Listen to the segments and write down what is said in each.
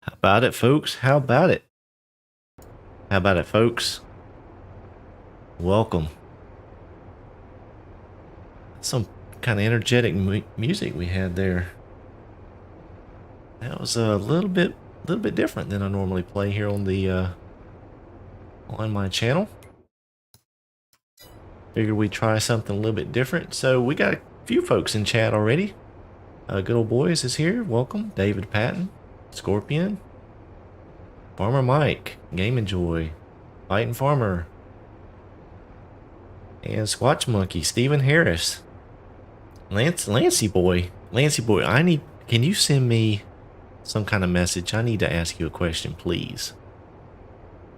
How about it, folks? How about it? How about it, folks? Welcome. Some kind of energetic music we had there. That was a little bit different than I normally play here on the on my channel. Figured we'd try something a little bit different. So we got a few folks in chat already. Good Old Boys is here. Welcome. David Patton, Scorpion, Farmer Mike, Game Enjoy, Fighting Farmer, and Squatch Monkey, Stephen Harris, Lancey Boy. Can you send me some kind of message? I need to ask you a question, please.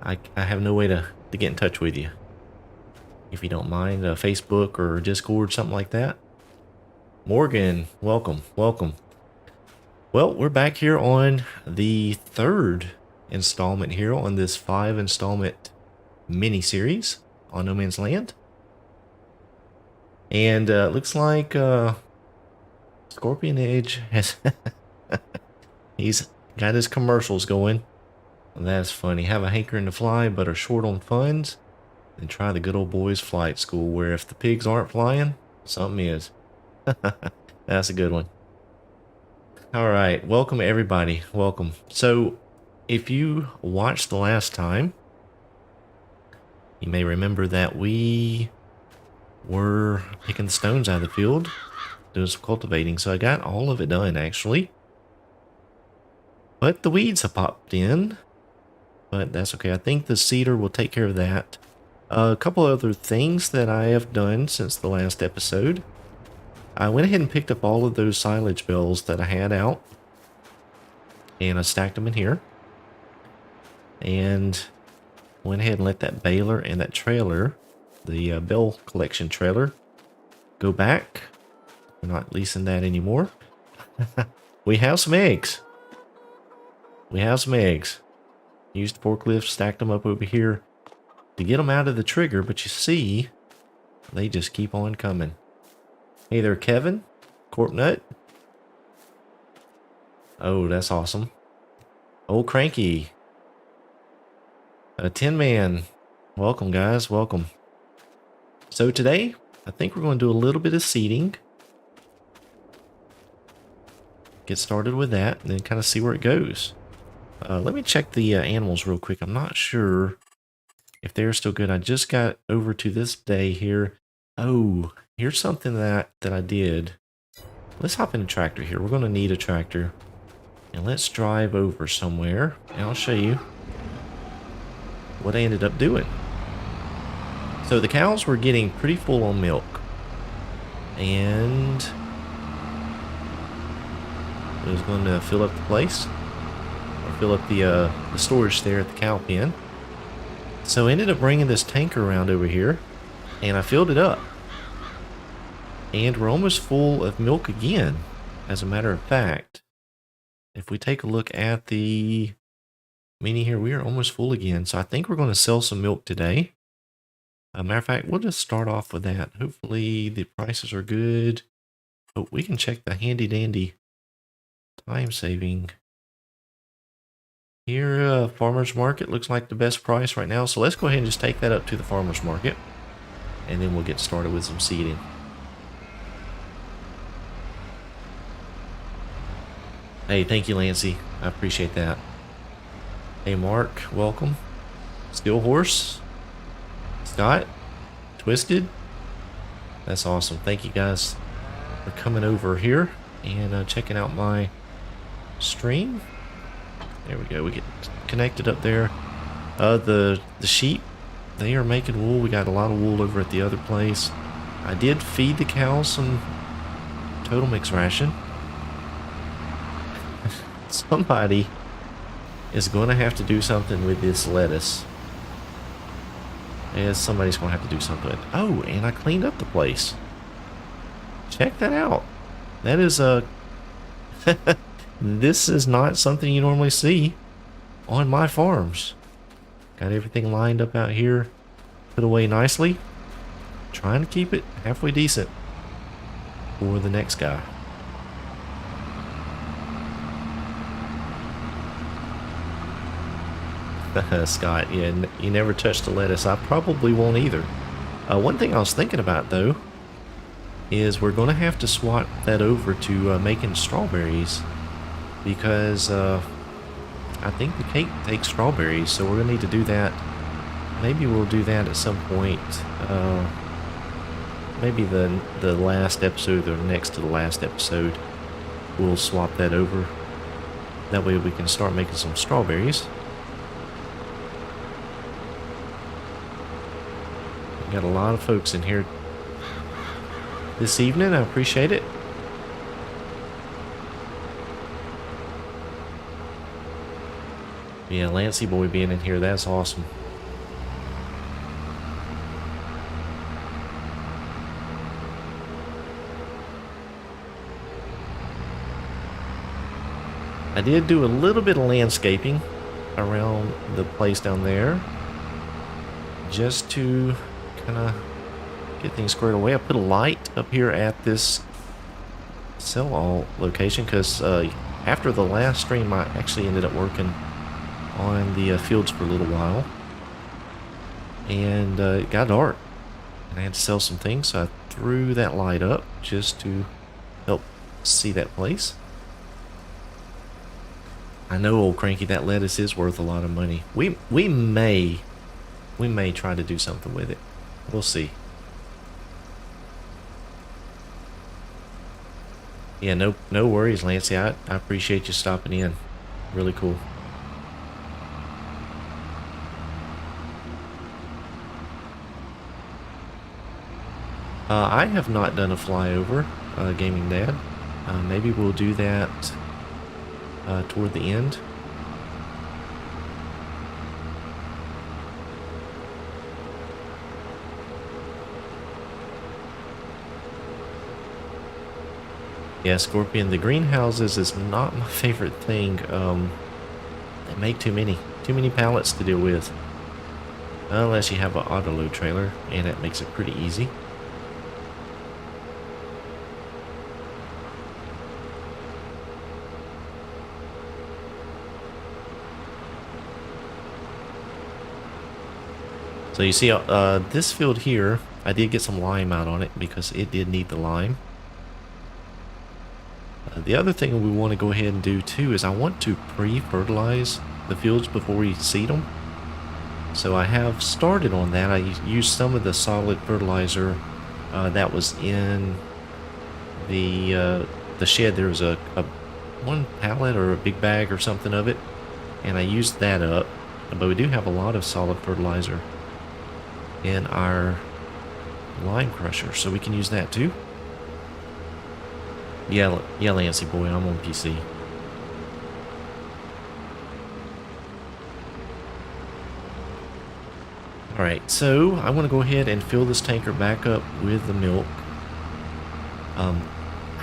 I have no way to get in touch with you. If you don't mind, Facebook or Discord, something like that. Morgan, welcome. Well, we're back here on the third installment here on this 5-installment mini-series on No Man's Land. And looks like Scorpion Edge has he's got his commercials going. That's funny. Have a hankering to fly but are short on funds. Then try the Good Old Boys Flight School, where if the pigs aren't flying, something is. That's a good one. Alright, welcome everybody. Welcome. So, if you watched the last time, you may remember that we were picking the stones out of the field, doing some cultivating. So I got all of it done, actually. But the weeds have popped in. But that's okay. I think the cedar will take care of that. A couple other things that I have done since the last episode. I went ahead and picked up all of those silage bales that I had out. And I stacked them in here. And went ahead and let that baler and that trailer, the bale collection trailer, go back. We're not leasing that anymore. We have some eggs. Used the forklift, stacked them up over here to get them out of the trigger, but you see, they just keep on coming. Hey there, Kevin. Corp Nut. Oh, that's awesome. Old Cranky. Tin Man. Welcome, guys. Welcome. So today, I think we're going to do a little bit of seeding. Get started with that, and then kind of see where it goes. Let me check the animals real quick. I'm not sure if they're still good. I just got over to this day here. Oh, here's something that I did. Let's hop in a tractor here. We're going to need a tractor. And let's drive over somewhere. And I'll show you what I ended up doing. So the cows were getting pretty full on milk. And it was going to fill up the place. Or fill up the storage there at the cow pen. So I ended up bringing this tanker around over here, and I filled it up. And we're almost full of milk again, as a matter of fact. If we take a look at the mini here, we are almost full again. So I think we're going to sell some milk today. Matter of fact, we'll just start off with that. Hopefully the prices are good. Oh, we can check the handy dandy time saving. Here, farmer's market looks like the best price right now. So let's go ahead and just take that up to the farmer's market. And then we'll get started with some seeding. Hey, thank you, Lancey. I appreciate that. Hey, Mark, welcome. Steel Horse. Scott. Twisted. That's awesome. Thank you guys for coming over here and checking out my stream. There we go. We get connected up there. The sheep, they are making wool. We got a lot of wool over at the other place. I did feed the cows some total mix ration. Somebody is going to have to do something with this lettuce. Yeah, somebody's going to have to do something. Oh, and I cleaned up the place. Check that out. That is a... This is not something you normally see on my farms. Got everything lined up out here, put away nicely. Trying to keep it halfway decent for the next guy. Scott, yeah, you never touched the lettuce. I probably won't either. One thing I was thinking about, though, is we're going to have to swap that over to making strawberries. Because I think the cake takes strawberries, so we're going to need to do that. Maybe we'll do that at some point. Maybe the last episode or next to the last episode, we'll swap that over. That way we can start making some strawberries. We got a lot of folks in here this evening. I appreciate it. Yeah, Lancey boy being in here, that's awesome. I did do a little bit of landscaping around the place down there, just to kind of get things squared away. I put a light up here at this sell-all location because after the last stream, I actually ended up working on the fields for a little while, and it got dark, and I had to sell some things, so I threw that light up just to help see that place. I know, old Cranky, that lettuce is worth a lot of money. We may try to do something with it. We'll see. Yeah, no worries, Lancey. I appreciate you stopping in. Really cool. I have not done a flyover, Gaming Dad. Maybe we'll do that toward the end. Yeah, Scorpion, the greenhouses is not my favorite thing. They make too many pallets to deal with. Unless you have an auto-load trailer, and it makes it pretty easy. So you see, this field here, I did get some lime out on it because it did need the lime. The other thing we want to go ahead and do too is I want to pre-fertilize the fields before we seed them. So I have started on that. I used some of the solid fertilizer that was in the shed. There was a one pallet or a big bag or something of it, and I used that up. But we do have a lot of solid fertilizer in our lime crusher, so we can use that too. Yeah, Lancey boy, I'm on PC. Alright, so I want to go ahead and fill this tanker back up with the milk. I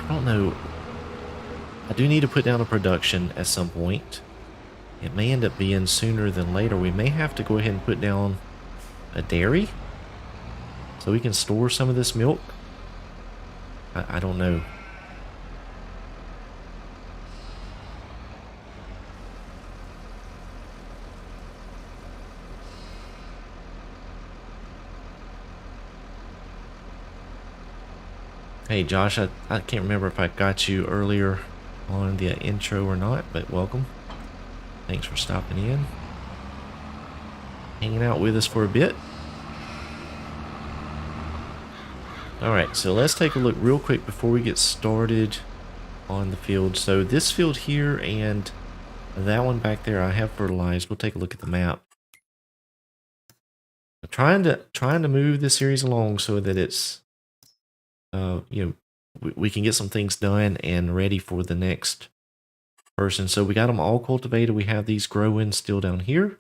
don't know. I do need to put down a production at some point. It may end up being sooner than later. We may have to go ahead and put down a dairy so we can store some of this milk. I don't know. Hey Josh, I can't remember if I got you earlier on the intro or not, but welcome. Thanks for stopping in. Hanging out with us for a bit. Alright, so let's take a look real quick before we get started on the field. So this field here and that one back there I have fertilized. We'll take a look at the map. I'm trying to move this series along so that it's you know, we can get some things done and ready for the next person. So we got them all cultivated. We have these growing still down here.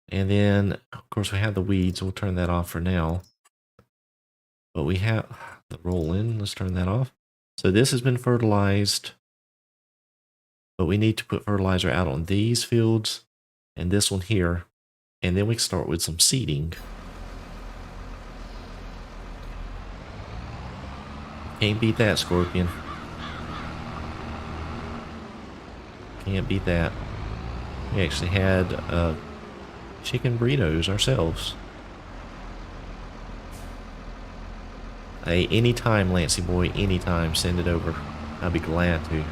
And then, of course, we have the weeds. We'll turn that off for now. But we have the roll in. Let's turn that off. So this has been fertilized. But we need to put fertilizer out on these fields and this one here. And then we can start with some seeding. Can't beat that, Scorpion. Can't beat that. We actually had chicken burritos ourselves. Hey, anytime, Lancey boy, anytime, send it over. I'll be glad to.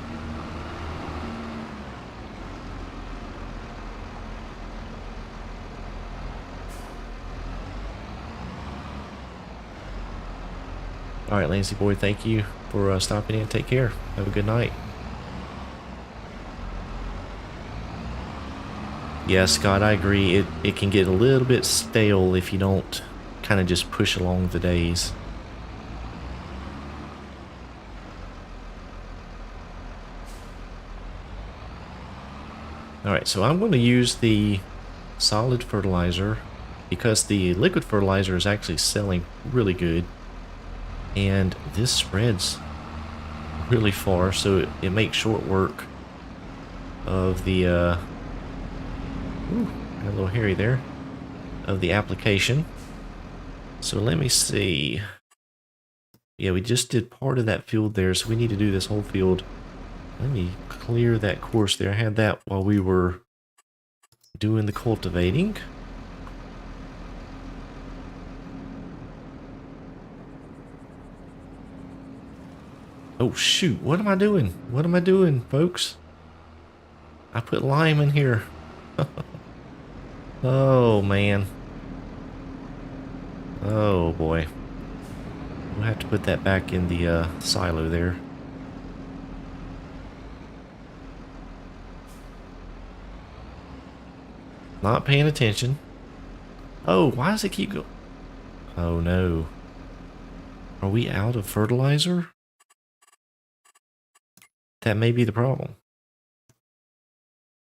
Alright, Lancey boy, thank you for stopping in. Take care. Have a good night. Yeah, Scott, I agree. It can get a little bit stale if you don't kind of just push along the days. Alright, so I'm going to use the solid fertilizer because the liquid fertilizer is actually selling really good. And this spreads really far, so it makes short work of the, got a little hairy there, of the application. So let me see. Yeah, we just did part of that field there, so we need to do this whole field. Let me clear that course there. I had that while we were doing the cultivating. Oh shoot, what am I doing? What am I doing, folks? I put lime in here. Oh man. Oh boy. We'll have to put that back in the silo there. Not paying attention. Oh, why does it keep going? Oh no. Are we out of fertilizer? That may be the problem.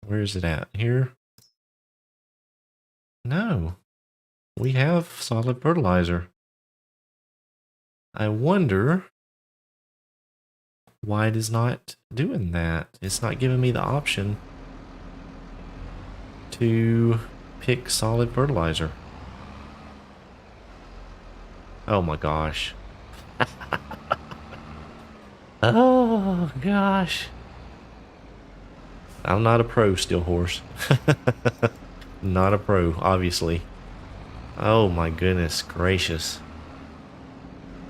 Where is it at? Here? No. We have solid fertilizer. I wonder why it is not doing that. It's not giving me the option to pick solid fertilizer. Oh my gosh. Oh gosh. I'm not a pro, Steel Horse. Not a pro, obviously. Oh my goodness gracious.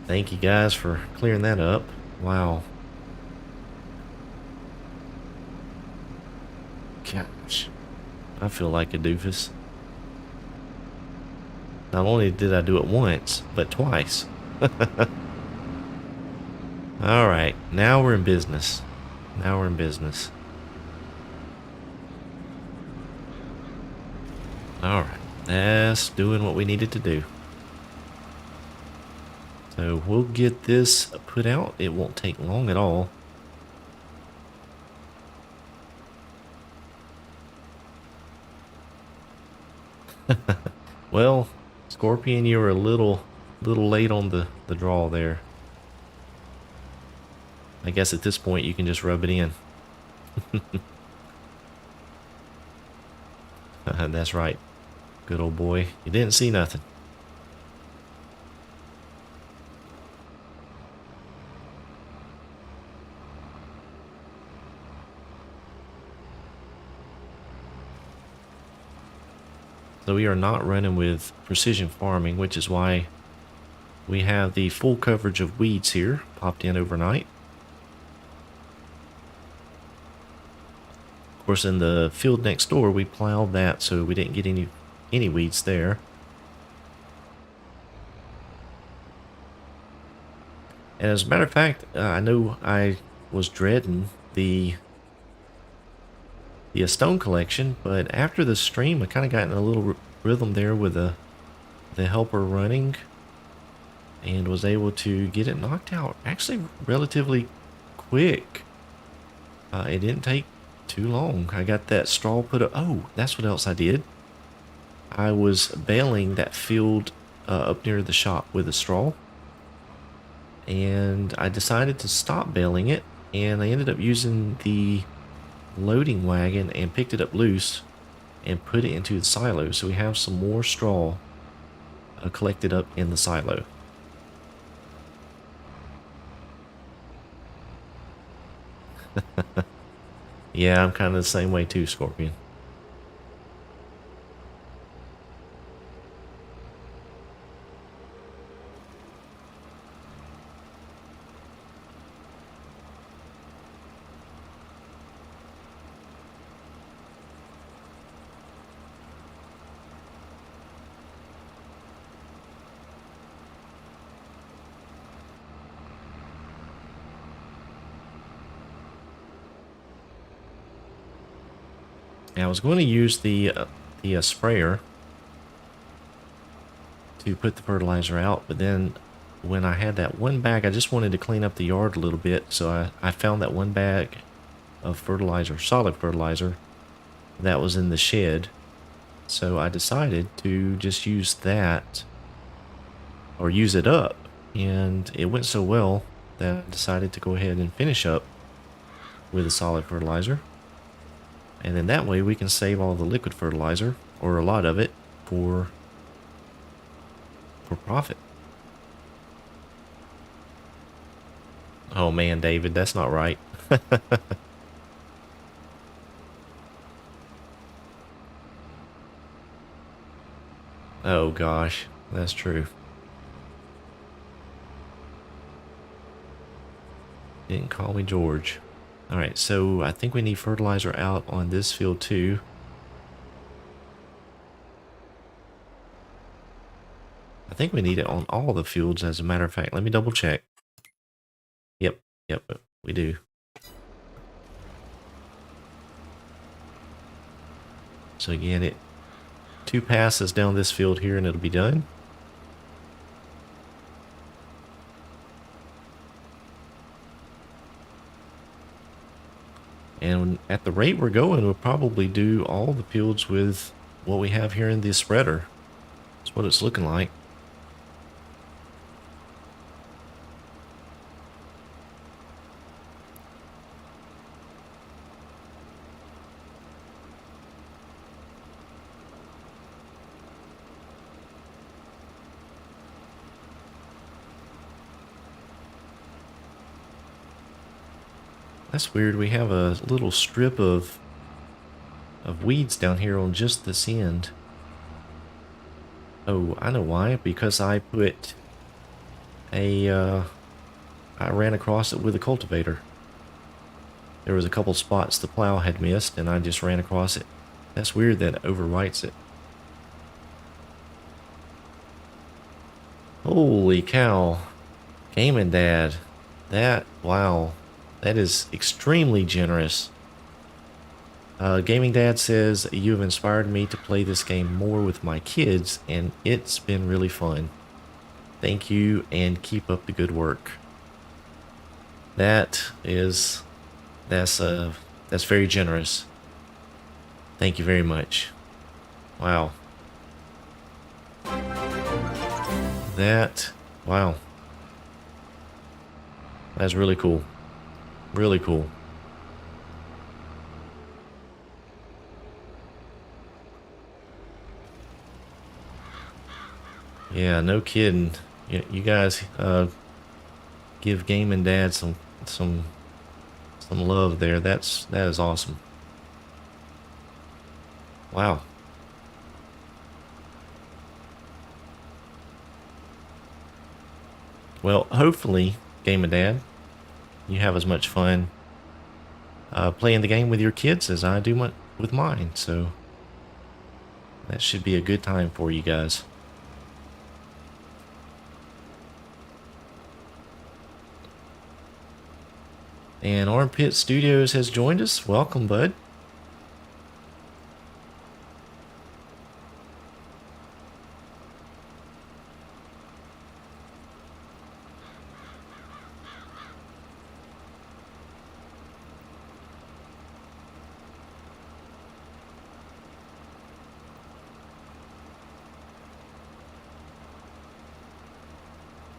Thank you guys for clearing that up. Wow. Gosh. I feel like a doofus. Not only did I do it once, but twice. Alright, now we're in business. Now we're in business. Alright, that's doing what we needed to do. So we'll get this put out. It won't take long at all. Well, Scorpion, you were a little late on the draw there. I guess at this point you can just rub it in. That's right. Good old boy. You didn't see nothing. So we are not running with precision farming, which is why we have the full coverage of weeds here popped in overnight. Of course, in the field next door, we plowed that, so we didn't get any weeds there. And as a matter of fact, I know I was dreading the stone collection, but after the stream, I kind of got in a little rhythm there with the helper running, and was able to get it knocked out actually relatively quick. It didn't take too long. I got that straw put up. Oh, that's what else I did. I was baling that field up near the shop with a straw, and I decided to stop baling it, and I ended up using the loading wagon and picked it up loose and put it into the silo, so we have some more straw collected up in the silo. Yeah, I'm kind of the same way too, Scorpion. And I was going to use the sprayer to put the fertilizer out, but then when I had that one bag, I just wanted to clean up the yard a little bit, so I found that one bag of fertilizer, solid fertilizer, that was in the shed. So I decided to just use that, or use it up, and it went so well that I decided to go ahead and finish up with a solid fertilizer. And then that way we can save all the liquid fertilizer, or a lot of it, for profit. Oh man, David, that's not right. Oh gosh, that's true. Didn't call me George. Alright, so I think we need fertilizer out on this field too. I think we need it on all the fields, as a matter of fact. Let me double check. Yep, we do. So again, 2 passes down this field here and it'll be done. And at the rate we're going, we'll probably do all the fields with what we have here in the spreader. That's what it's looking like. That's weird. We have a little strip of weeds down here on just this end. Oh, I know why. Because I put I ran across it with a cultivator. There was a couple spots the plow had missed, and I just ran across it. That's weird that it overwrites it. Holy cow. Gaming Dad. Wow. That is extremely generous. Gaming Dad says, you have inspired me to play this game more with my kids, and it's been really fun. Thank you, and keep up the good work. That's very generous. Thank you very much. Wow. Wow. That's really cool. Really cool. Yeah, no kidding. You guys give Gaming Dad some love there. That is awesome. Wow. Well, hopefully, Gaming Dad, you have as much fun playing the game with your kids as I do with mine, so that should be a good time for you guys. And Armpit Studios has joined us. Welcome, bud.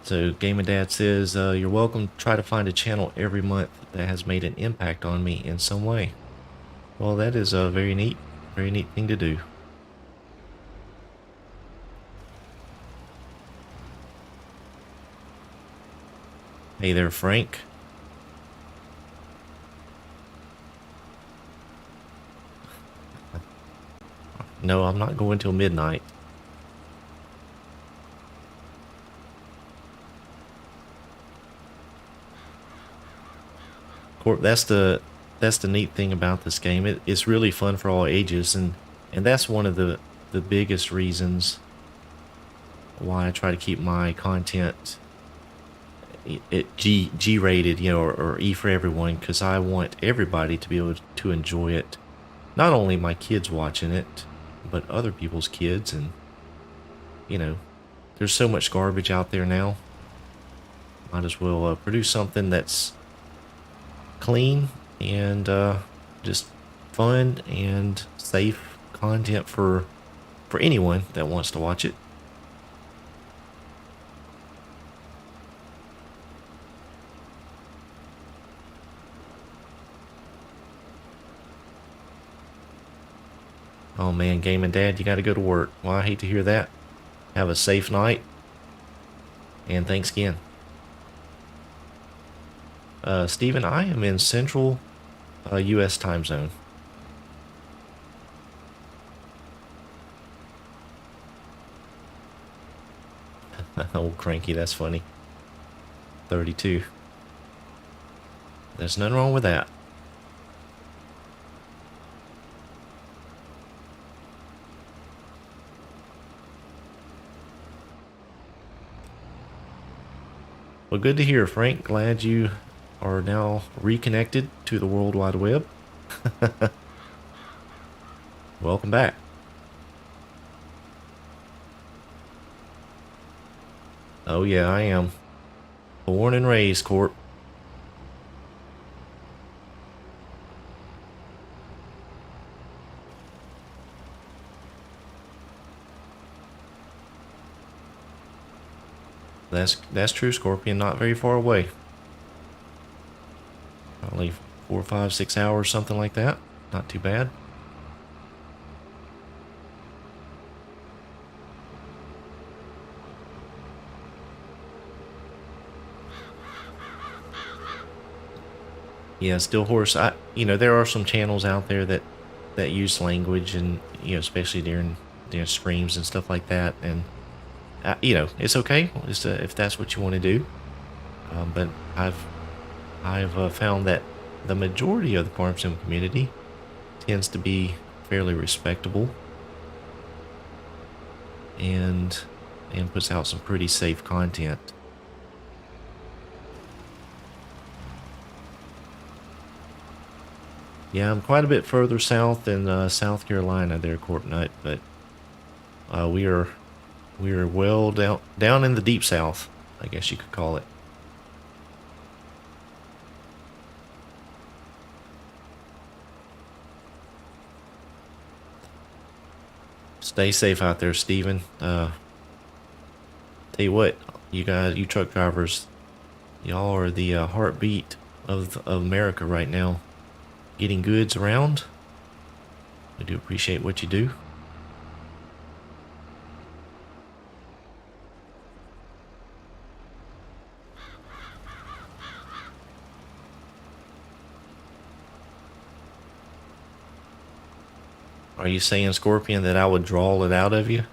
So Gaming Dad says, you're welcome to try to find a channel every month that has made an impact on me in some way. Well, that is a very neat thing to do. Hey there, Frank. No, I'm not going till midnight. That's the neat thing about this game. It's really fun for all ages, and that's one of the biggest reasons why I try to keep my content G rated, you know, or E for everyone, because I want everybody to be able to enjoy it not only my kids watching it, but other people's kids. And, you know, there's so much garbage out there now. Might as well produce something that's clean and just fun and safe content for anyone that wants to watch it. Oh man, Gaming Dad, you got to go to work. Well, I hate to hear that. Have a safe night, and thanks again. Steven, I am in Central U.S. time zone. Old cranky, that's funny. 32. There's nothing wrong with that. Well, good to hear, Frank. Glad you are now reconnected to the World Wide Web. Welcome back. Oh yeah, I am. Born and raised, Corp. That's true, Scorpion. Not very far away. Probably 4, 5, 6 hours, something like that. Not too bad. Yeah, still horse. There are some channels out there that use language, and especially during streams and stuff like that. And it's okay if that's what you want to do. But I've found that the majority of the farm sim community tends to be fairly respectable and puts out some pretty safe content. Yeah, I'm quite a bit further south in South Carolina there, Corp Nut, but we are well down in the deep south, I guess you could call it. Stay safe out there, Steven. Tell you what, you truck drivers, y'all are the heartbeat of America right now. Getting goods around. We do appreciate what you do. Are you saying, Scorpion, that I would drawl it out of you?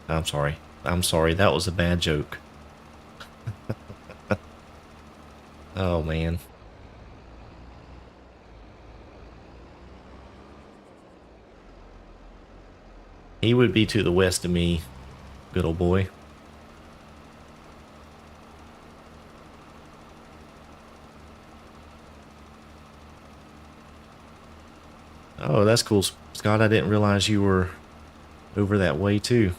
I'm sorry. I'm sorry. That was a bad joke. Oh, man. He would be to the west of me, good old boy. Oh, that's cool, Scott. I didn't realize you were over that way too.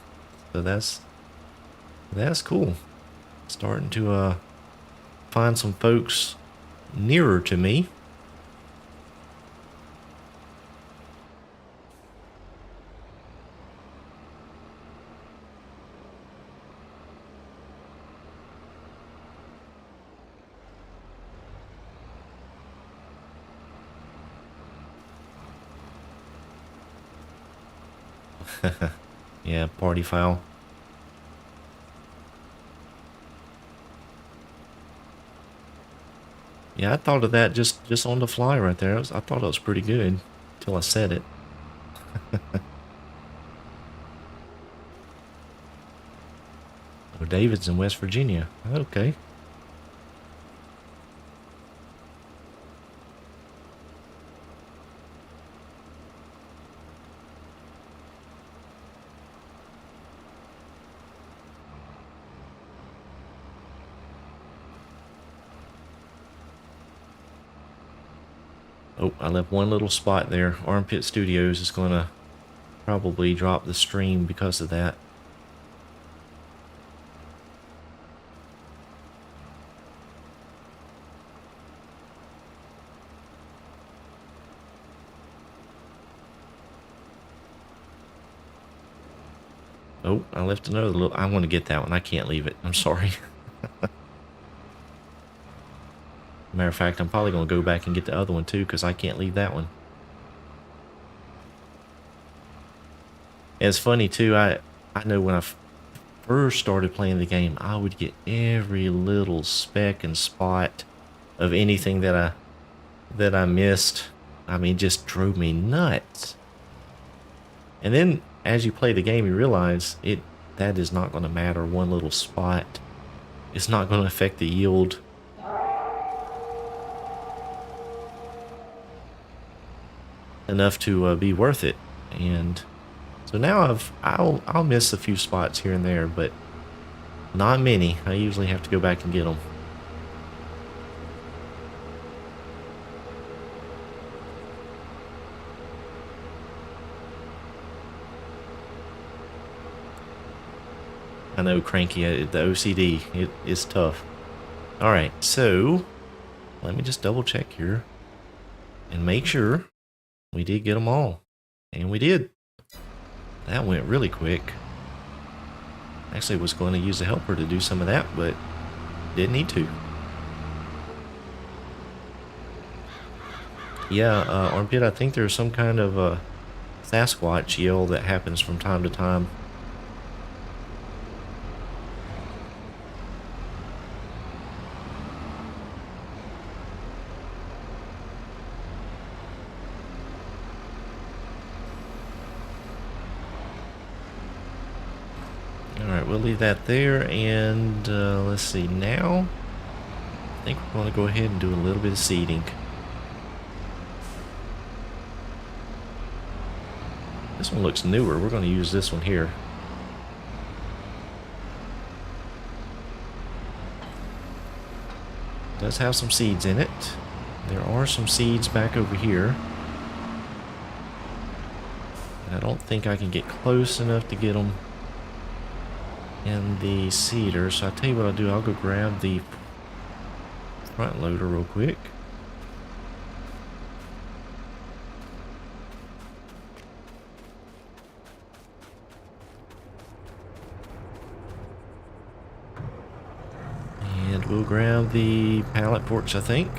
So that's cool. Starting to find some folks nearer to me. Yeah, party foul. Yeah, I thought of that just on the fly right there. I thought it was pretty good till I said it. Oh, David's in West Virginia. Okay. Oh, I left one little spot there. Armpit Studios is going to probably drop the stream because of that. Oh, I left another little... I want to get that one. I can't leave it. I'm sorry. Matter of fact, I'm probably going to go back and get the other one too, because I can't leave that one. It's funny too, I know when I first started playing the game, I would get every little speck and spot of anything that I missed. I mean, it just drove me nuts. And then as you play the game, you realize that is not going to matter. One little spot, it's not going to affect the yield. Enough to be worth it. And so now I'll miss a few spots here and there, but not many. I usually have to go back and get them. I know, Cranky, the OCD, it is tough. Alright, so let me just double check here and make sure we did get them all. And we did. That went really quick. Actually, was going to use a helper to do some of that, but didn't need to. Yeah, Armpit, I think there's some kind of a Sasquatch yell that happens from time to time. Alright, we'll leave that there, and let's see, now I think we're going to go ahead and do a little bit of seeding. This one looks newer. We're going to use this one here. It does have some seeds in it. There are some seeds back over here. I don't think I can get close enough to get them in the seeder, so I'll tell you what I'll do. I'll go grab the front loader real quick. And we'll grab the pallet porch, I think.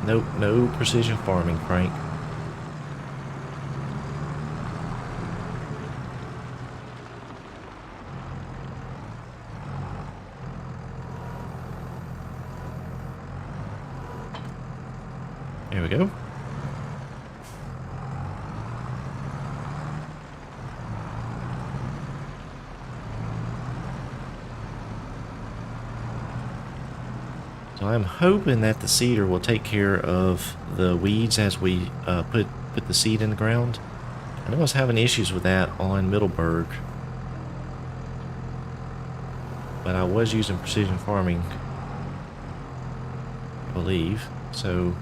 Nope, no precision farming, Frank. There we go. So I'm hoping that the seeder will take care of the weeds as we put the seed in the ground. I know I was having issues with that on Middleburg, but I was using precision farming, I believe. So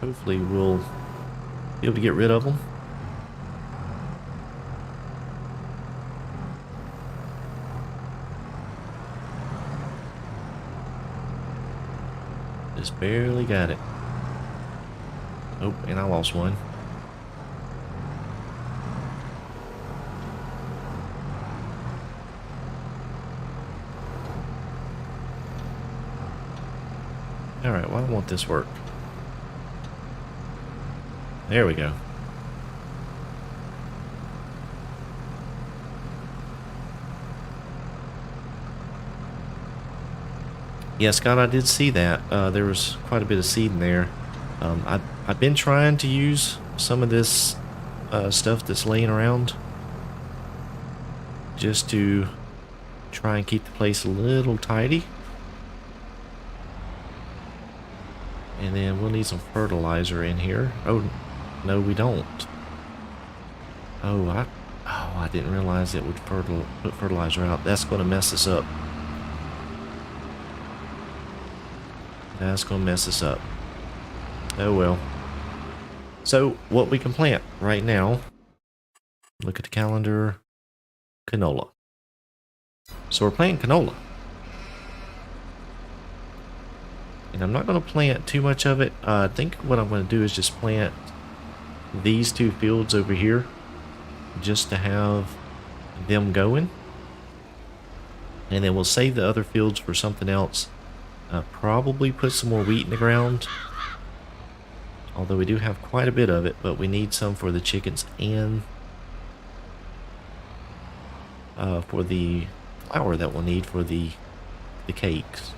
hopefully we'll be able to get rid of them. Just barely got it. Oh, and I lost one. Alright, why won't this work? There we go. Yeah, Scott, I did see that. There was quite a bit of seed in there. I've been trying to use some of this stuff that's laying around just to try and keep the place a little tidy. And then we'll need some fertilizer in here. Oh, no, we don't. Oh, I didn't realize it would put fertilizer out. That's going to mess us up. That's going to mess us up. Oh well. So what we can plant right now, look at the calendar, canola. So we're planting canola. And I'm not going to plant too much of it. I think what I'm going to do is just plant these 2 fields over here just to have them going. And then we'll save the other fields for something else. Probably put some more wheat in the ground. Although we do have quite a bit of it, but we need some for the chickens and for the flour that we'll need for the cakes.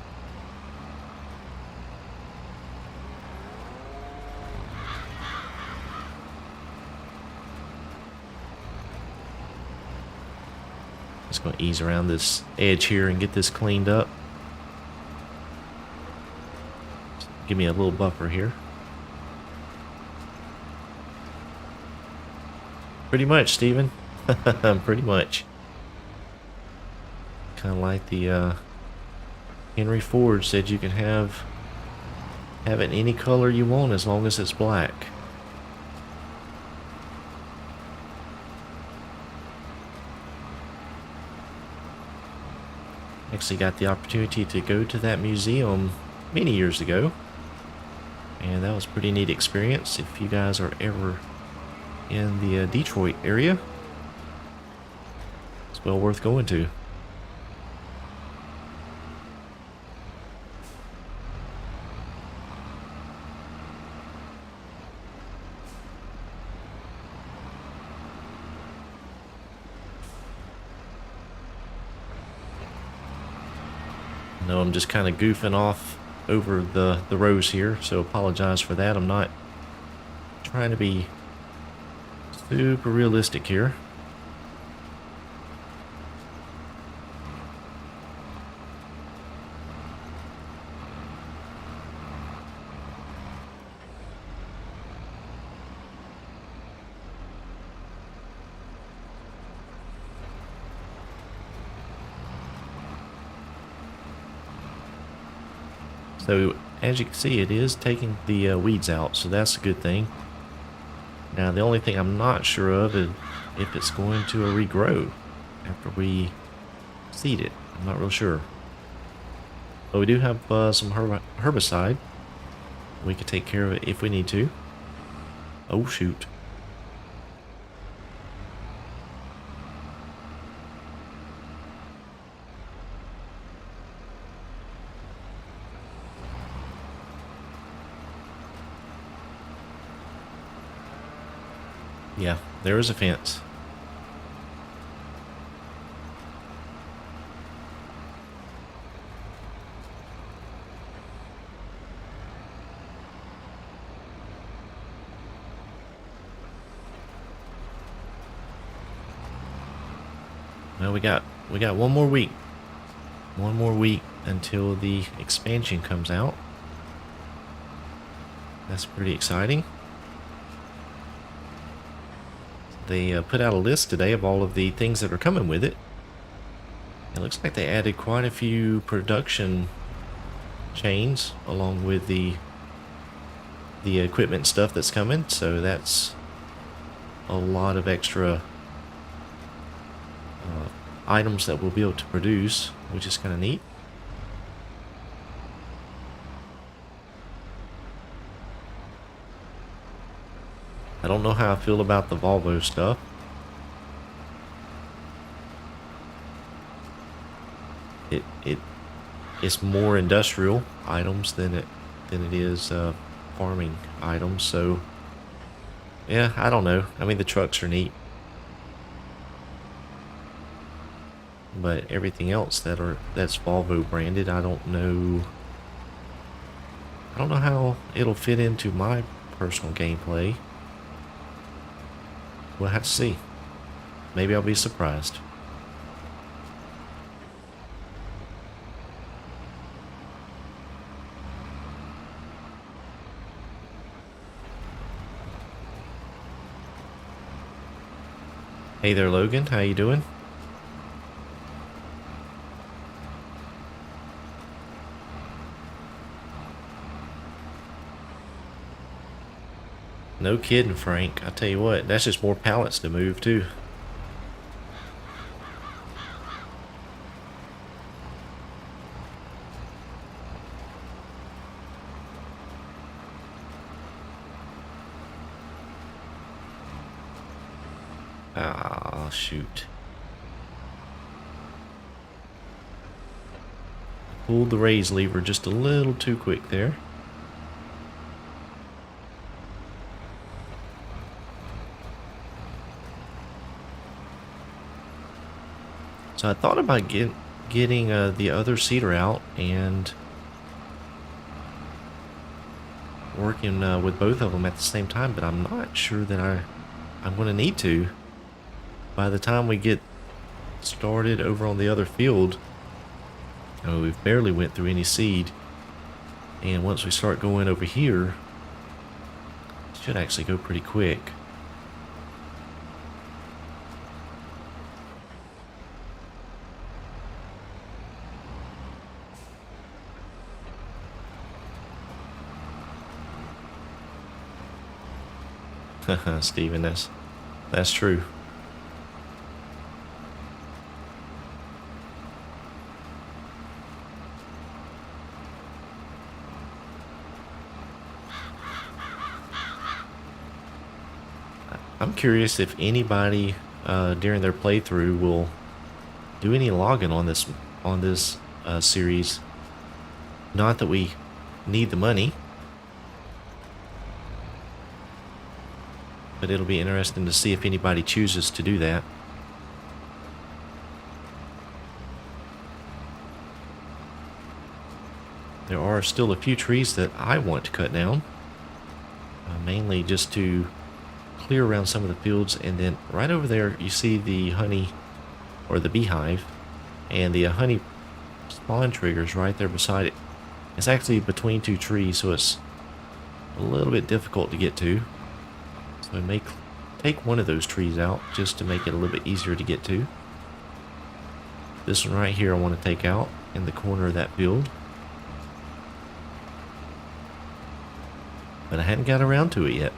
Just going to ease around this edge here and get this cleaned up. Give me a little buffer here. Pretty much, Steven. Pretty much. Kind of like the Henry Ford said, you can have it any color you want as long as it's black. Actually got the opportunity to go to that museum many years ago, and that was a pretty neat experience. If you guys are ever in the Detroit area, it's well worth going to. No, I'm just kind of goofing off over the rows here, so apologize for that. I'm not trying to be super realistic here. So as you can see, it is taking the weeds out, so that's a good thing. Now the only thing I'm not sure of is if it's going to regrow after we seed it. I'm not real sure. But we do have some herbicide. We could take care of it if we need to. Oh shoot. Yeah, there is a fence. Well, we got 1 more week. 1 more week until the expansion comes out. That's pretty exciting. They put out a list today of all of the things that are coming with it. It looks like they added quite a few production chains along with the equipment stuff that's coming, so that's a lot of extra items that we'll be able to produce, which is kind of neat. I don't know how I feel about the Volvo stuff. It's more industrial items than it is farming items. So yeah, I don't know. I mean, the trucks are neat, but everything else that's Volvo branded, I don't know how it'll fit into my personal gameplay. We'll have to see. Maybe I'll be surprised. Hey there, Logan. How you doing? No kidding, Frank. I tell you what, that's just more pallets to move too. Ah, shoot. Pulled the raise lever just a little too quick there. So I thought about getting the other seeder out and working with both of them at the same time, but I'm not sure that I'm going to need to. By the time we get started over on the other field, we've barely went through any seed, and once we start going over here, it should actually go pretty quick. Steven, that's true. I'm curious if anybody during their playthrough will do any logging on this series. Not that we need the money, but it'll be interesting to see if anybody chooses to do that. There are still a few trees that I want to cut down, mainly just to clear around some of the fields, and then right over there you see the honey or the beehive, and the honey spawn triggers right there beside it. It's actually between two trees, so it's a little bit difficult to get to. So we may take one of those trees out just to make it a little bit easier to get to. This one right here I want to take out in the corner of that field, but I hadn't got around to it yet.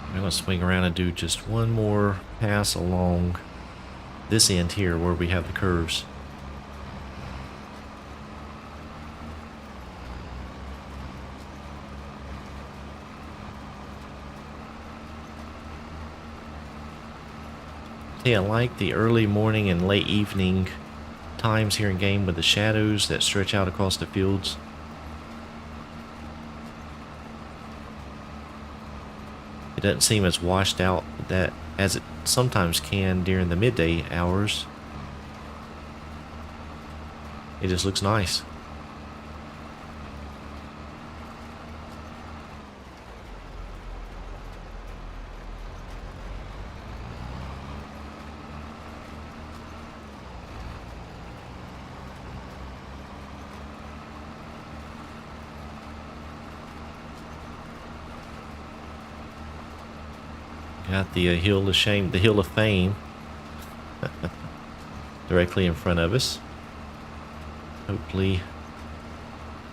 I'm going to swing around and do just one more pass along this end here where we have the curves. I like the early morning and late evening times here in game with the shadows that stretch out across the fields. It doesn't seem as washed out as it sometimes can during the midday hours. It just looks nice. Got the hill of shame, the hill of fame, directly in front of us. Hopefully,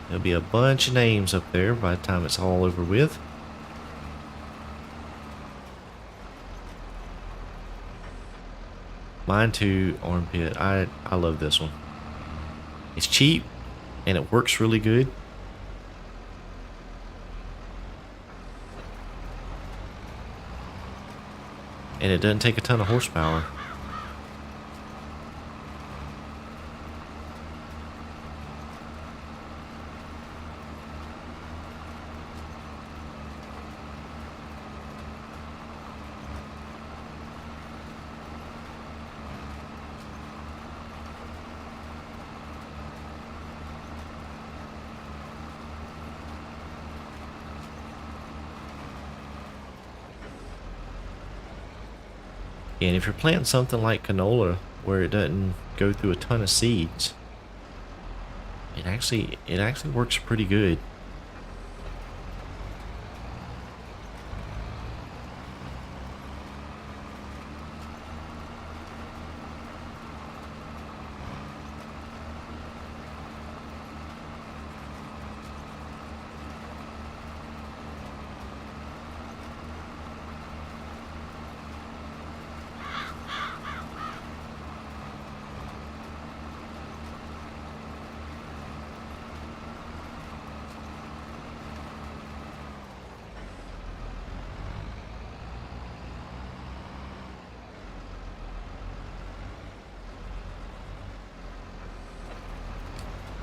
there'll be a bunch of names up there by the time it's all over with. Mine too, armpit. I love this one. It's cheap, and it works really good. And it doesn't take a ton of horsepower. And if you're planting something like canola, where it doesn't go through a ton of seeds. It actually works pretty good.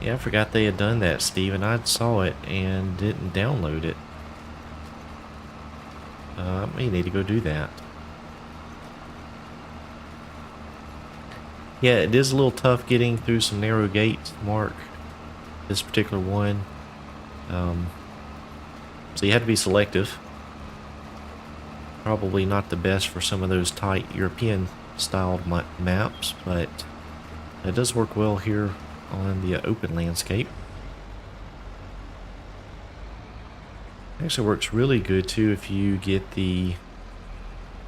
Yeah, I forgot they had done that, Steve, and I saw it and didn't download it. I may need to go do that. Yeah, it is a little tough getting through some narrow gates, Mark. This particular one. So you have to be selective. Probably not the best for some of those tight European styled maps, but it does work well here on the open landscape. Actually works really good too if you get the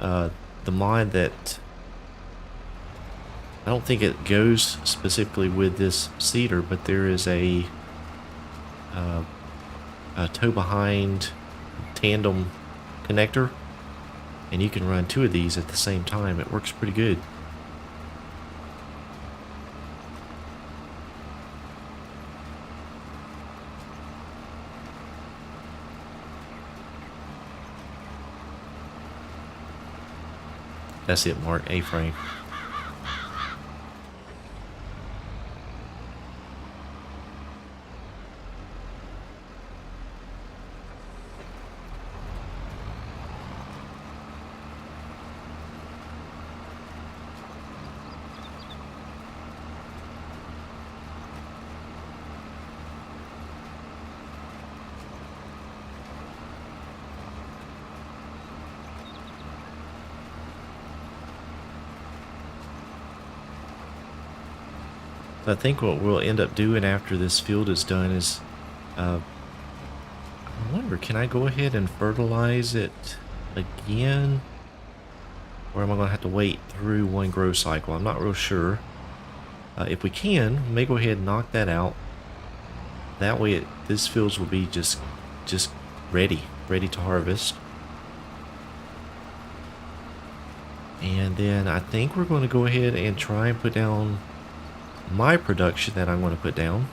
mod that, I don't think it goes specifically with this seeder, but there is a tow behind tandem connector, and you can run two of these at the same time. It works pretty good. That's it, Mark. A-frame. I think what we'll end up doing after this field is done is, I wonder, can I go ahead and fertilize it again? Or am I going to have to wait through one grow cycle? I'm not real sure. If we can, we may go ahead and knock that out. That way this fields will be just ready to harvest. And then I think we're going to go ahead and try and put down my production that I'm going to put down.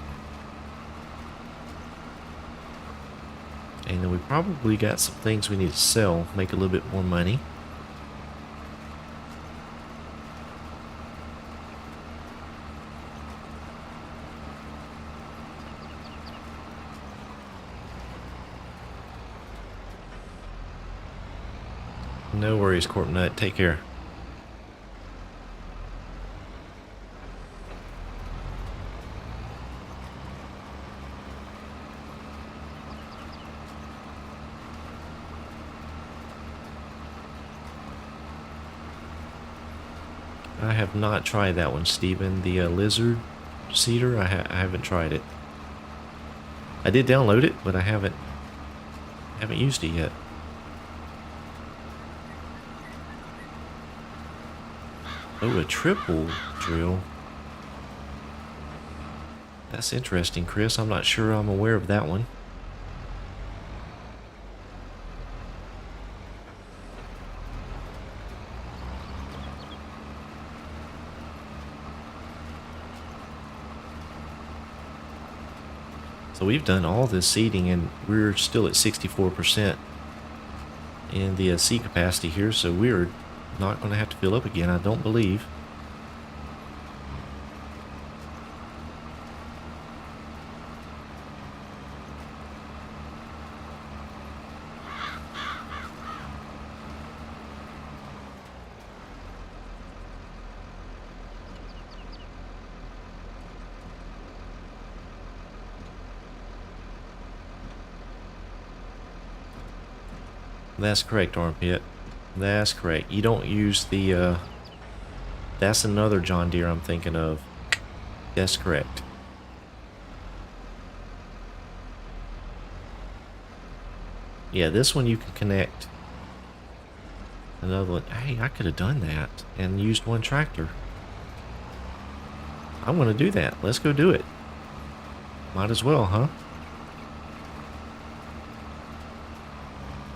And then we probably got some things we need to sell, make a little bit more money. No worries, Corp Nut. Take care. I have not tried that one, Steven. The lizard seeder, I haven't tried it. I did download it, but I haven't used it yet. Oh, a triple drill. That's interesting, Chris. I'm not sure I'm aware of that one. So we've done all this seeding and we're still at 64% in the seed capacity here, so we're not going to have to fill up again, I don't believe. That's correct, Armpit. That's correct. You don't use the That's another John Deere I'm thinking of. That's correct. Yeah, this one you can connect. Another one. Hey, I could have done that and used one tractor. I'm going to do that. Let's go do it. Might as well, huh?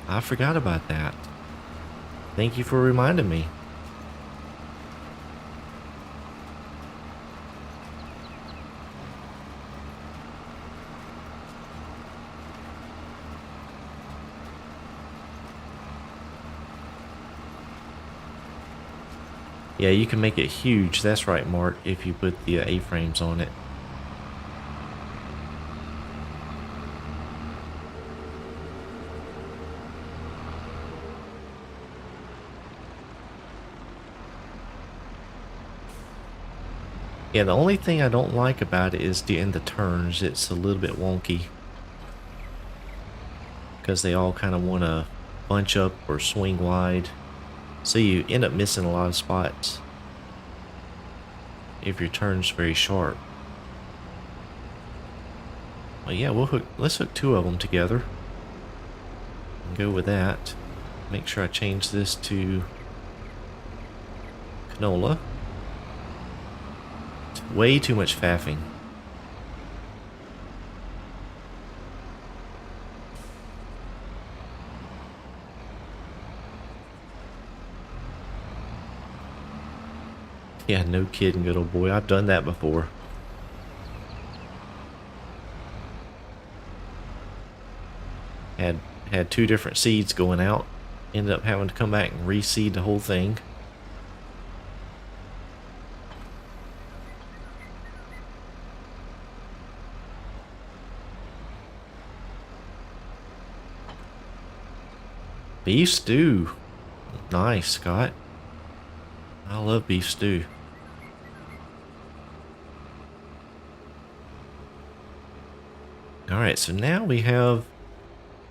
I forgot about that. Thank you for reminding me. Yeah, you can make it huge. That's right, Mark, if you put the A-frames on it. Yeah, the only thing I don't like about it is in the turns. It's a little bit wonky. Because they all kind of want to bunch up or swing wide. So you end up missing a lot of spots if your turn's very sharp. Well, yeah, let's hook two of them together. And go with that. Make sure I change this to canola. It's way too much faffing. Yeah, no kidding, good old boy. I've done that before. Had two different seeds going out. Ended up having to come back and reseed the whole thing. Beef stew. Nice, Scott. I love beef stew. Alright, so now we have...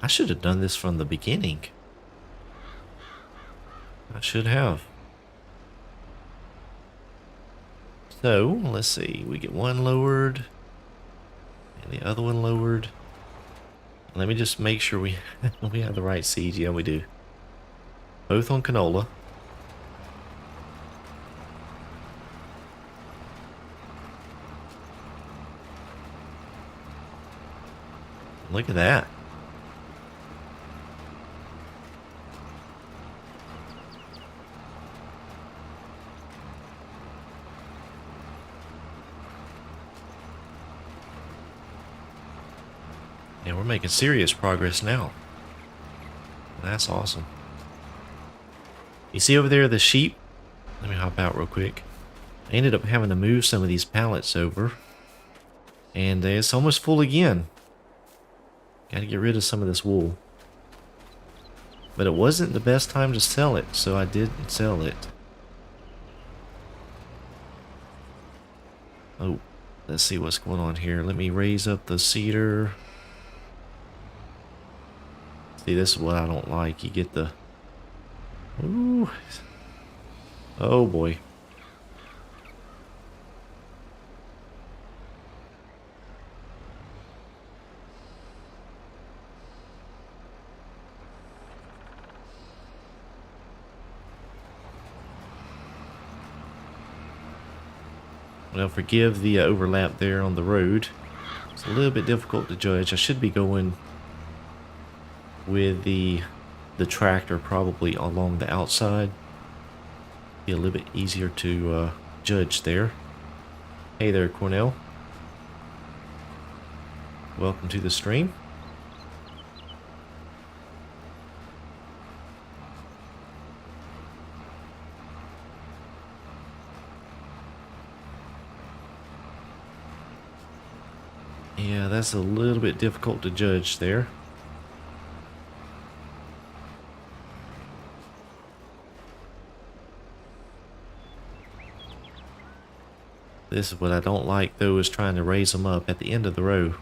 I should have done this from the beginning. I should have. So, let's see. We get one lowered. And the other one lowered. Let me just make sure we have the right seeds. Yeah, we do. Both on canola. Look at that. And we're making serious progress now. That's awesome. You see over there the sheep? Let me hop out real quick. I ended up having to move some of these pallets over. And it's almost full again. Gotta get rid of some of this wool. But it wasn't the best time to sell it, so I didn't sell it. Oh, let's see what's going on here. Let me raise up the cedar. See, this is what I don't like. You get the... Ooh. Oh boy. Well, forgive the overlap there on the road. It's a little bit difficult to judge. I should be going with the tractor probably along the outside. Be a little bit easier to judge there. Hey there, Cornell. Welcome to the stream. Yeah, that's a little bit difficult to judge there. This is what I don't like though, is trying to raise them up at the end of the row.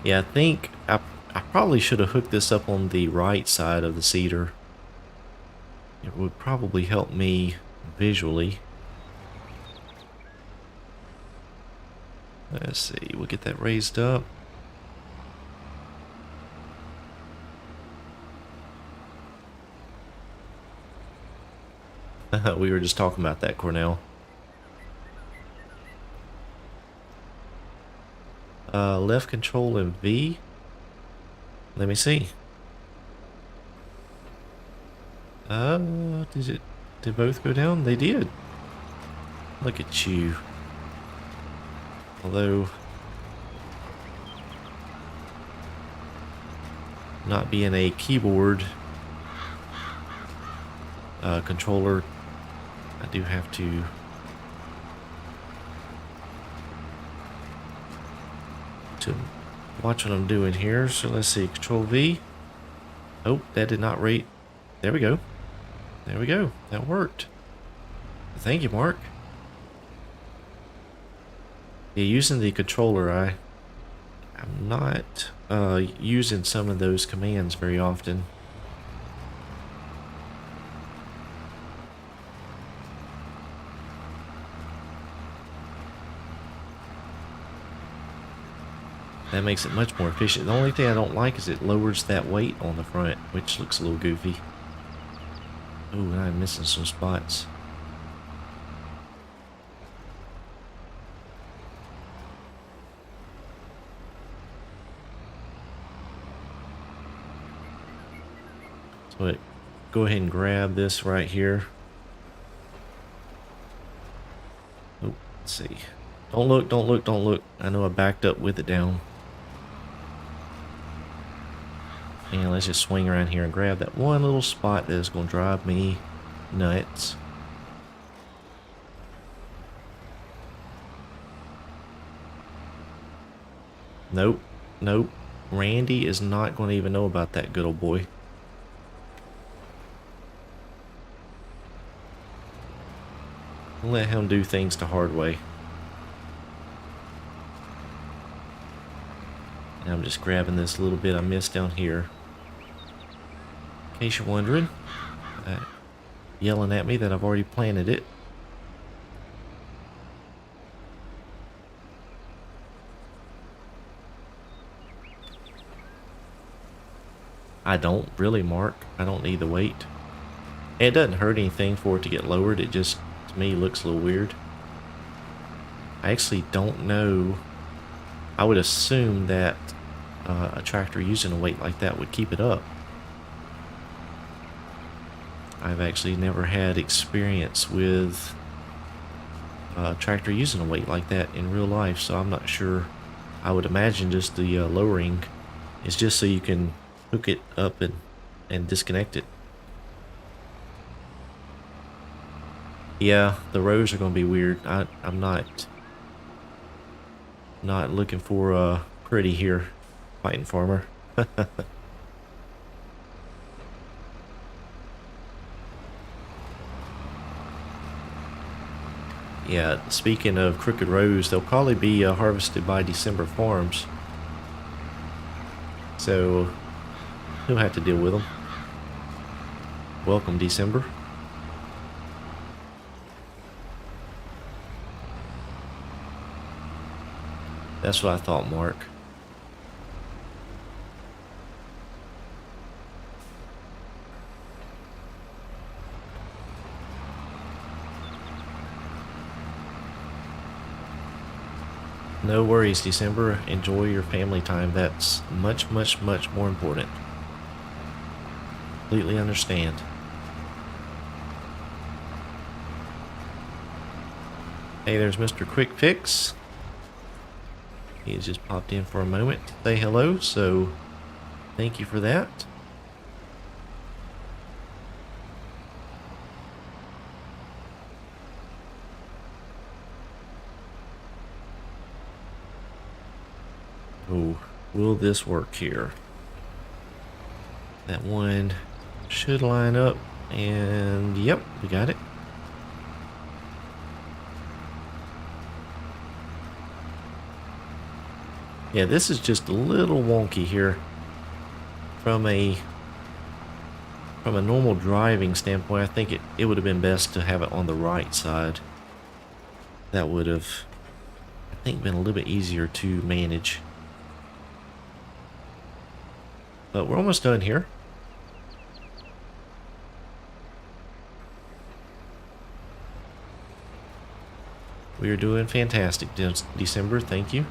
Yeah, I think I probably should have hooked this up on the right side of the seeder. It would probably help me visually. Let's see, we'll get that raised up. We were just talking about that, Cornell. Left control and V. Let me see. Did both go down? They did. Look at you. Although, not being a keyboard controller, I do have to watch what I'm doing here. So let's see, Control V. Oh, that did not rate. There we go. There we go. That worked. Thank you, Mark. Yeah, using the controller, I'm not using some of those commands very often. That makes it much more efficient. The only thing I don't like is it lowers that weight on the front, which looks a little goofy. Oh, and I'm missing some spots. So go ahead and grab this right here. Oh, let's see. Don't look, don't look, don't look. I know I backed up with it down. And let's just swing around here and grab that one little spot that is going to drive me nuts. Nope, nope. Randy is not going to even know about that good old boy. I'll let him do things the hard way. And I'm just grabbing this little bit I missed down here. In case you're wondering, yelling at me that I've already planted it. I don't really, Mark. I don't need the weight. It doesn't hurt anything for it to get lowered. It just, to me, looks a little weird. I actually don't know. I would assume that a tractor using a weight like that would keep it up. I've actually never had experience with a tractor using a weight like that in real life, so I'm not sure. I would imagine just the lowering is just so you can hook it up and disconnect it. Yeah, the rows are going to be weird. I'm not looking for pretty here, fighting farmer. Yeah, speaking of crooked rows, they'll probably be harvested by December farms. So, you'll have to deal with them. Welcome, December. That's what I thought, Mark. No worries, December. Enjoy your family time. That's much, much, much more important. Completely understand. Hey, there's Mr. Quick Fix. He has just popped in for a moment to say hello, so thank you for that. Oh, will this work here? That one should line up, and yep, we got it. Yeah, this is just a little wonky here from a normal driving standpoint. I think it would have been best to have it on the right side. That would have, I think, been a little bit easier to manage. But we're almost done here. We are doing fantastic, December. Thank you.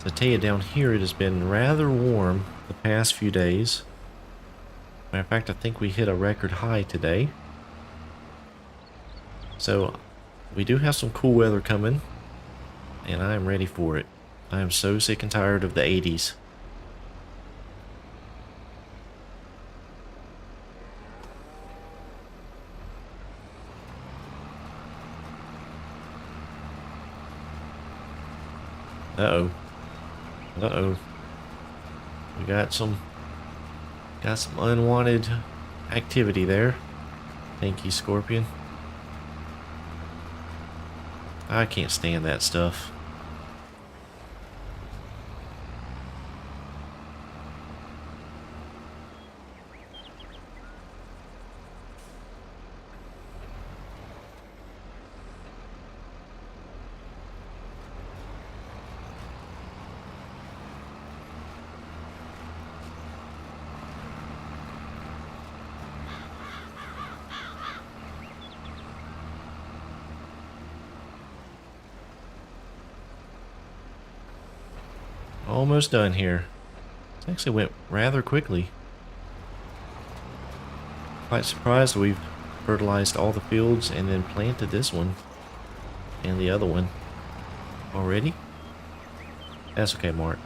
I tell you, down here it has been rather warm the past few days. Matter of fact, I think we hit a record high today. So we do have some cool weather coming, and I am ready for it. I am so sick and tired of the 80s. Uh-oh. Uh-oh. We got some unwanted activity there. Thank you, Scorpion. I can't stand that stuff. Almost done here. It actually went rather quickly. Quite surprised we've fertilized all the fields and then planted this one and the other one already. That's okay, Mark.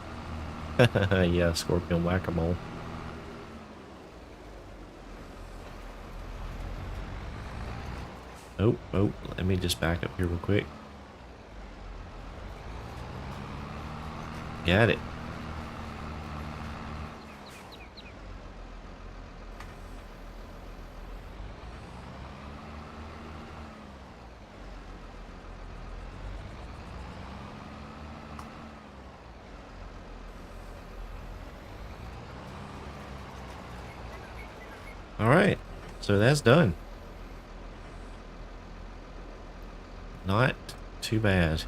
Yeah, Scorpion whack-a-mole. Oh, let me just back up here real quick. Got it. All right, so that's done. Not too bad.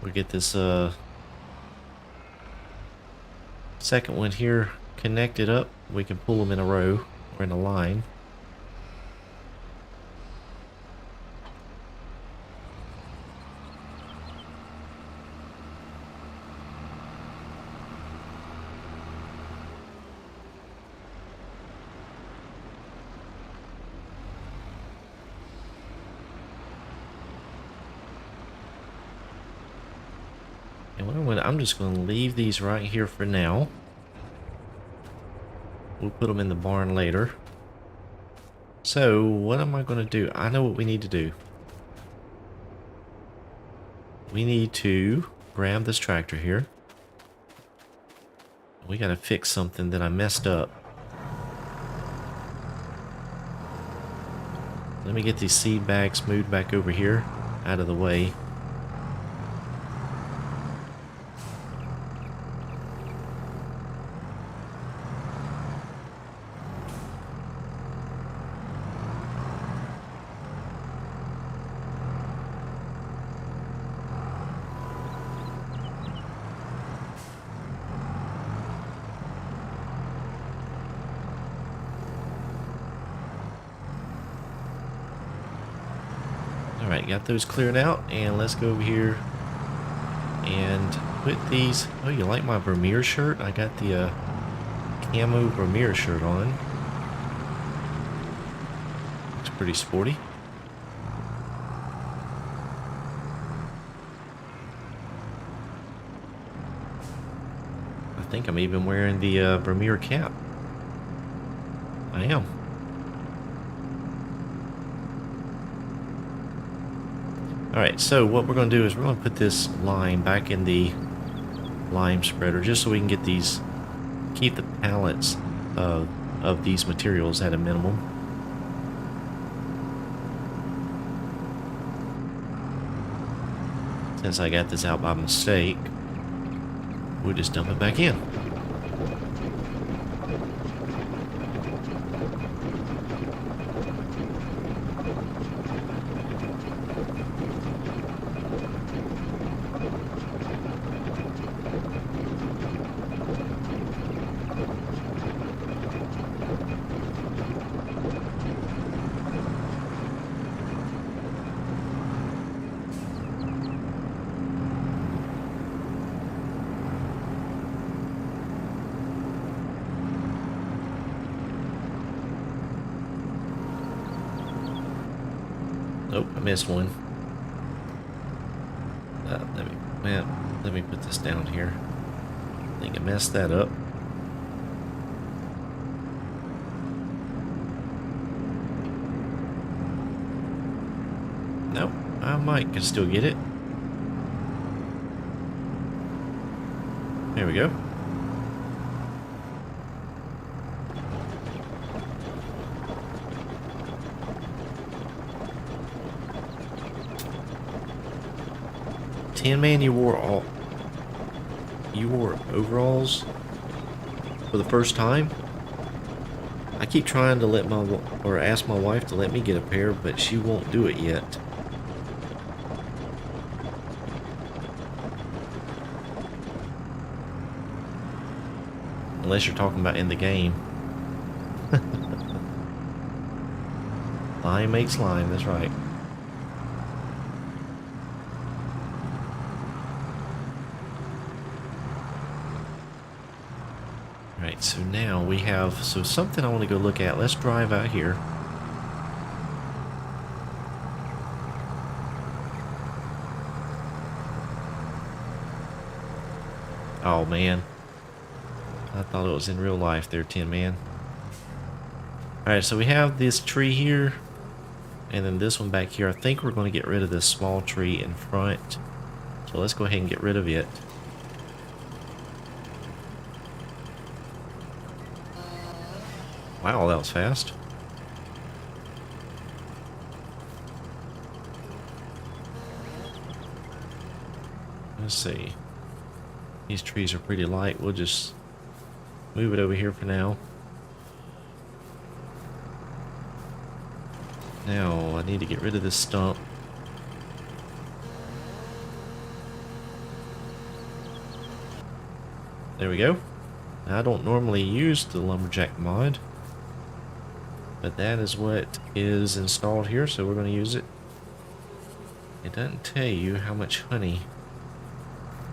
We get this second one here connected up. We can pull them in a row or in a line. I'm just going to leave these right here for now. We'll put them in the barn later. So, what am I going to do? I know what we need to do. We need to grab this tractor here. We got to fix something that I messed up. Let me get these seed bags moved back over here, out of the way. Alright, got those cleared out, and let's go over here and put these. Oh, you like my Vermeer shirt? I got the camo Vermeer shirt on. Looks pretty sporty. I think I'm even wearing the Vermeer cap. I am. Alright, so what we're going to do is we're going to put this lime back in the lime spreader just so we can get these, keep the pallets of these materials at a minimum. Since I got this out by mistake, we'll just dump it back in. Nope, I missed one. Let me put this down here. I think I messed that up. Nope, I can still get it. There we go. Man, you wore overalls for the first time? I keep trying to ask my wife to let me get a pair, but she won't do it yet. Unless you're talking about in the game. Lime makes lime, that's right. Alright, so now we have something I want to go look at. Let's drive out here. Oh man. I thought it was in real life there, Tin Man. Alright, so we have this tree here, and then this one back here. I think we're going to get rid of this small tree in front. So let's go ahead and get rid of it. Wow, that was fast. Let's see. These trees are pretty light. We'll just move it over here for now. Now, I need to get rid of this stump. There we go. Now, I don't normally use the lumberjack mod, but that is what is installed here, so we're going to use it. It doesn't tell you how much honey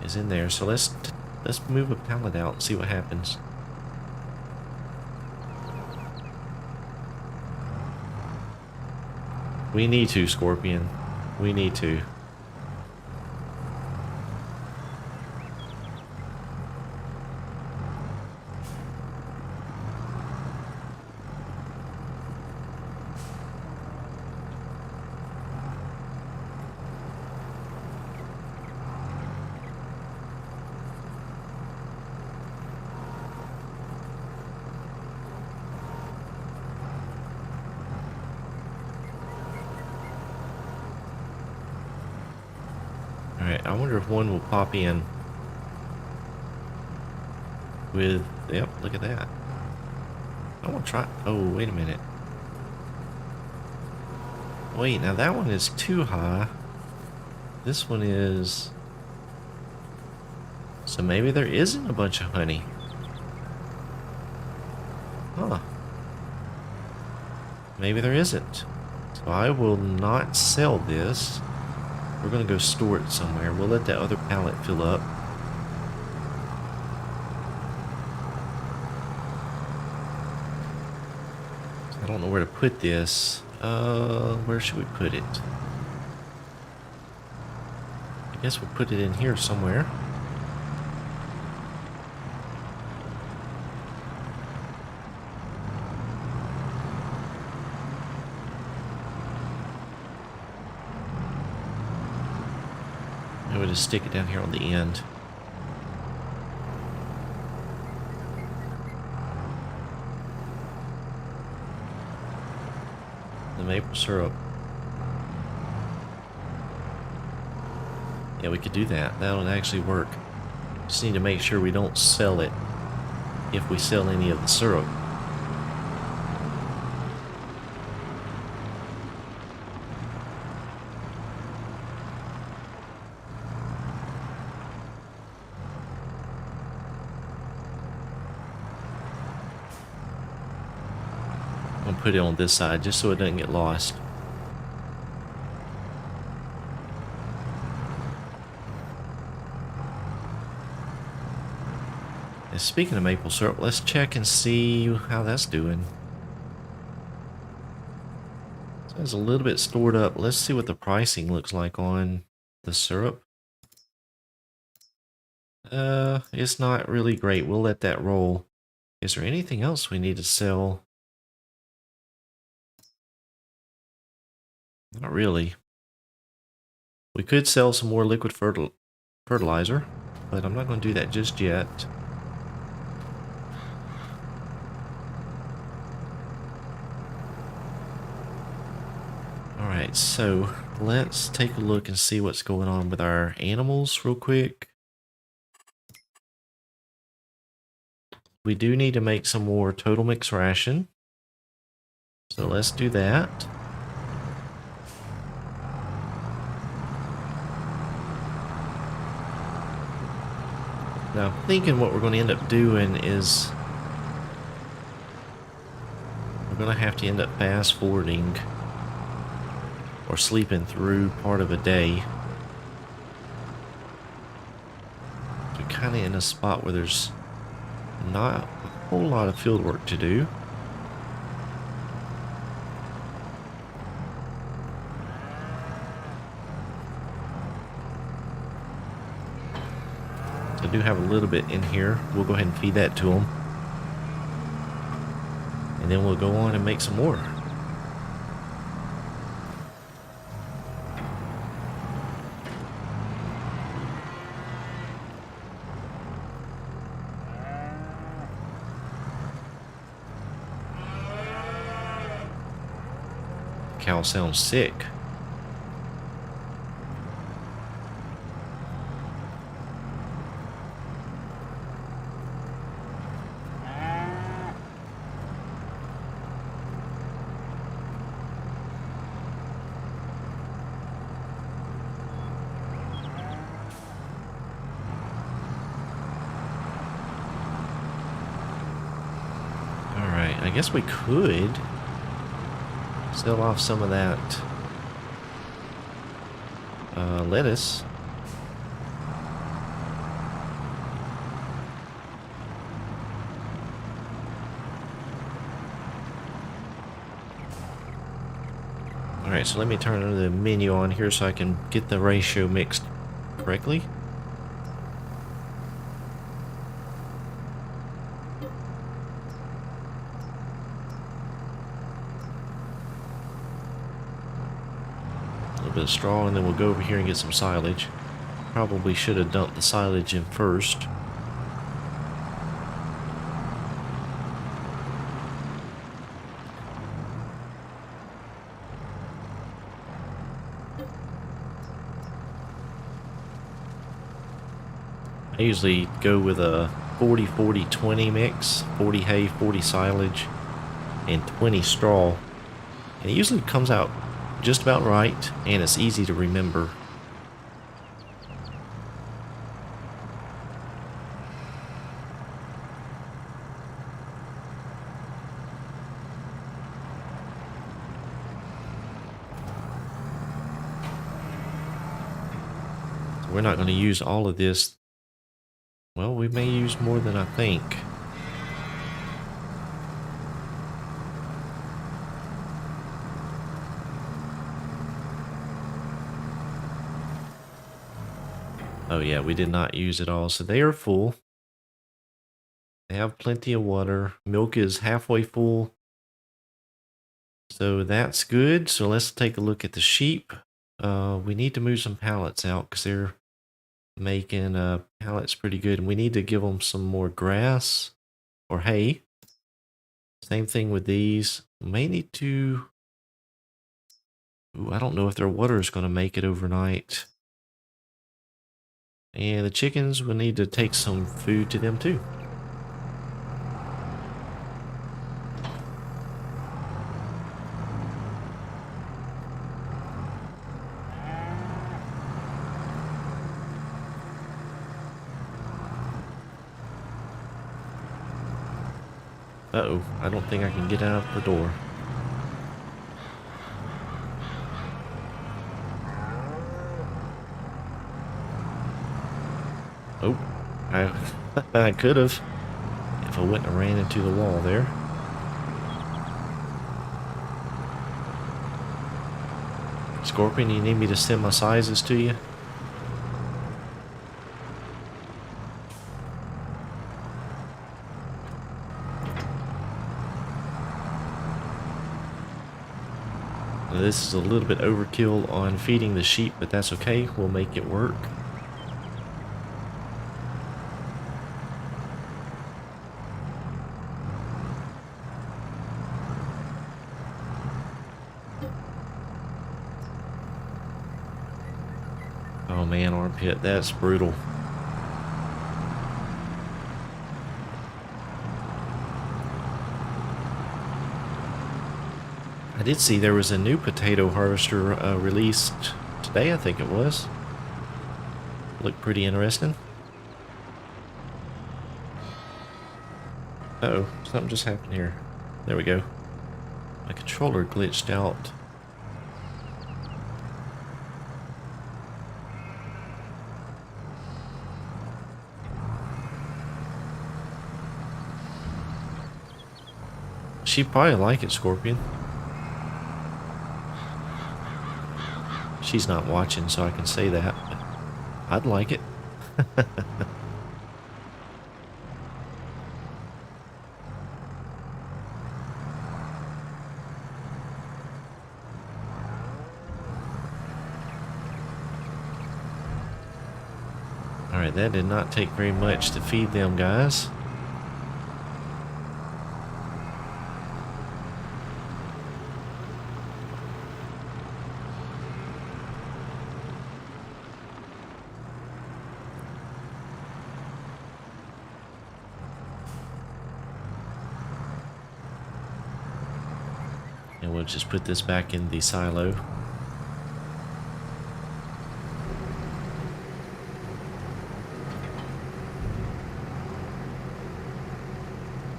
is in there, so let's move a pallet out and see what happens. We need to, Scorpion. We need to. Alright, I wonder if one will pop in with, yep, look at that. I want to try, oh, wait a minute. Wait, now that one is too high. This one is, so maybe there isn't a bunch of honey. Huh. Maybe there isn't. So I will not sell this. We're going to go store it somewhere. We'll let that other pallet fill up. I don't know where to put this. Where should we put it? I guess we'll put it in here somewhere. And we'll just stick it down here on the end. The maple syrup. Yeah, we could do that. That would actually work. Just need to make sure we don't sell it if we sell any of the syrup. I'm gonna put it on this side just so it doesn't get lost. And speaking of maple syrup, let's check and see how that's doing. So it's a little bit stored up. Let's see what the pricing looks like on the syrup. It's not really great. We'll let that roll. Is there anything else we need to sell? Not really. We could sell some more liquid fertilizer, but I'm not going to do that just yet. Alright, so let's take a look and see what's going on with our animals real quick. We do need to make some more total mix ration. So let's do that. Now I'm thinking what we're going to end up doing is we're going to have to end up fast forwarding or sleeping through part of a day. We're kind of in a spot where there's not a whole lot of field work to do. I do have a little bit in here. We'll go ahead and feed that to them. And then we'll go on and make some more. Cow sounds sick. Alright, I guess we could sell off some of that lettuce. Alright, so let me turn the menu on here so I can get the ratio mixed correctly. Bit of straw, and then we'll go over here and get some silage. Probably should have dumped the silage in first. I usually go with a 40-40-20 mix, 40 hay, 40 silage, and 20 straw. And it usually comes out just about right, and it's easy to remember. We're not going to use all of this. Well, we may use more than I think. Oh yeah, we did not use it all, so they are full. They have plenty of water. Milk is halfway full. So that's good. So let's take a look at the sheep. We need to move some pallets out because they're making pallets pretty good. And we need to give them some more grass or hay. Same thing with these. May need to... Ooh, I don't know if their water is going to make it overnight. And the chickens will need to take some food to them too. Uh-oh, I don't think I can get out the door. Oh, I could have if I wouldn't have ran into the wall there. Scorpion, you need me to send my sizes to you? This is a little bit overkill on feeding the sheep, but that's okay. We'll make it work. Oh man, armpit, that's brutal. I did see there was a new potato harvester released today, I think it was. Looked pretty interesting. Uh-oh, something just happened here. There we go. My controller glitched out. She'd probably like it, Scorpion. She's not watching, so I can say that. But I'd like it. Alright, that did not take very much to feed them guys. And we'll just put this back in the silo.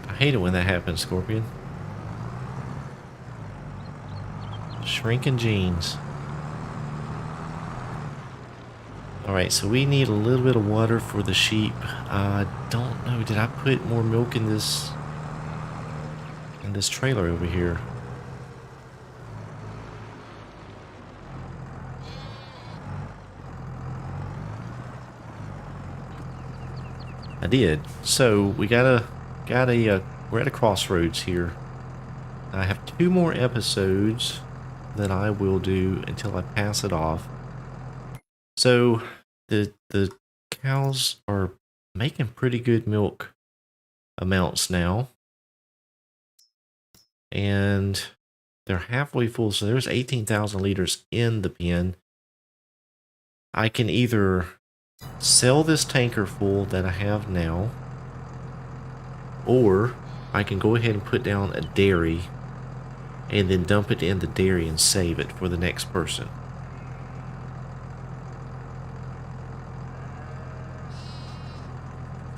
I hate it when that happens, Scorpion. Shrinking jeans. Alright, so we need a little bit of water for the sheep. I don't know, did I put more milk in this trailer over here? I did. So we we're at a crossroads here. I have 2 more episodes that I will do until I pass it off. So the cows are making pretty good milk amounts now. And they're halfway full, so there's 18,000 liters in the pen. I can either sell this tanker full that I have now, or I can go ahead and put down a dairy and then dump it in the dairy and save it for the next person.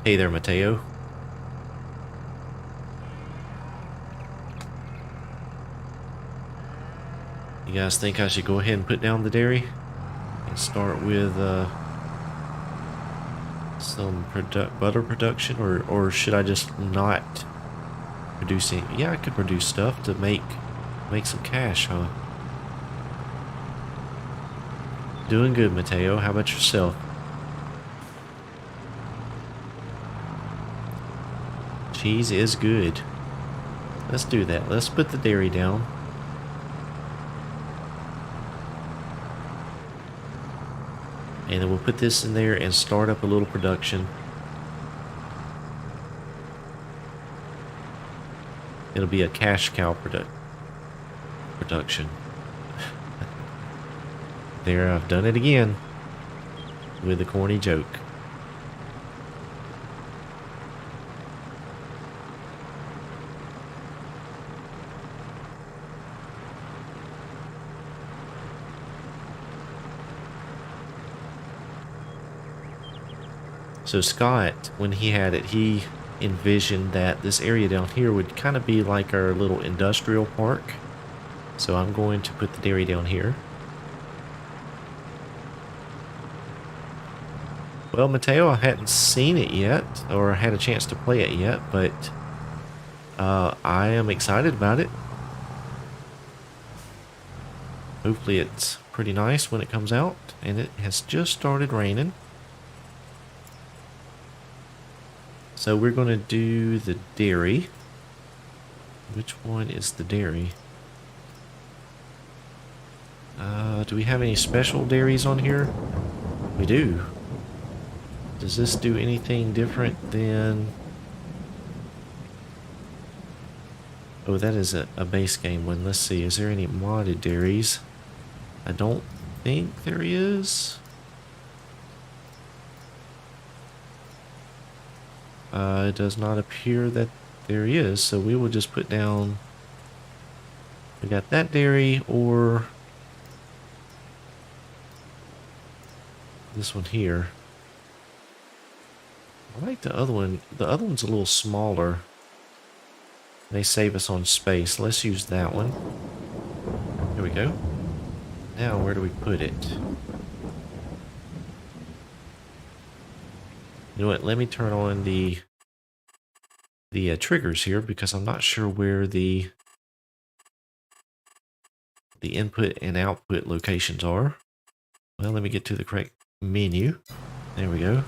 Hey there, Mateo. You guys think I should go ahead and put down the dairy and start with some butter production, or should I just not produce any? Yeah, I could produce stuff to make some cash, huh? Doing good, Mateo. How about yourself? Cheese is good. Let's do that. Let's put the dairy down. And then we'll put this in there and start up a little production. It'll be a cash cow production. There, I've done it again with a corny joke. So Scott, when he had it, he envisioned that this area down here would kind of be like our little industrial park. So I'm going to put the dairy down here. Well, Mateo, I hadn't seen it yet, or had a chance to play it yet, but I am excited about it. Hopefully it's pretty nice when it comes out, and it has just started raining. So we're going to do the dairy. Which one is the dairy? Do we have any special dairies on here? We do. Does this do anything different than... Oh, that is a base game one. Let's see, is there any modded dairies? I don't think there is. It does not appear that there is, so we will just put down... We got that dairy, or... this one here. I like the other one. The other one's a little smaller. They save us on space. Let's use that one. Here we go. Now, where do we put it? You know what? Let me turn on the triggers here, because I'm not sure where the input and output locations are. Well, let me get to the correct menu. There we go.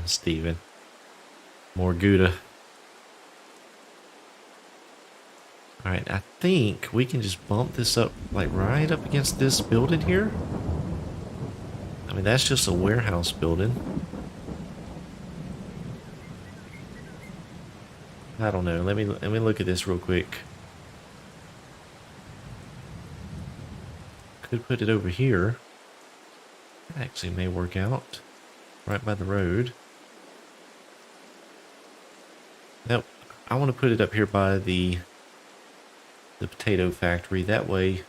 Steven. More Gouda. Alright, I think we can just bump this up, like right up against this building here. I mean, that's just a warehouse building. I don't know. Let me look at this real quick. Could put it over here. That actually may work out. Right by the road. Nope. I want to put it up here by the potato factory. That way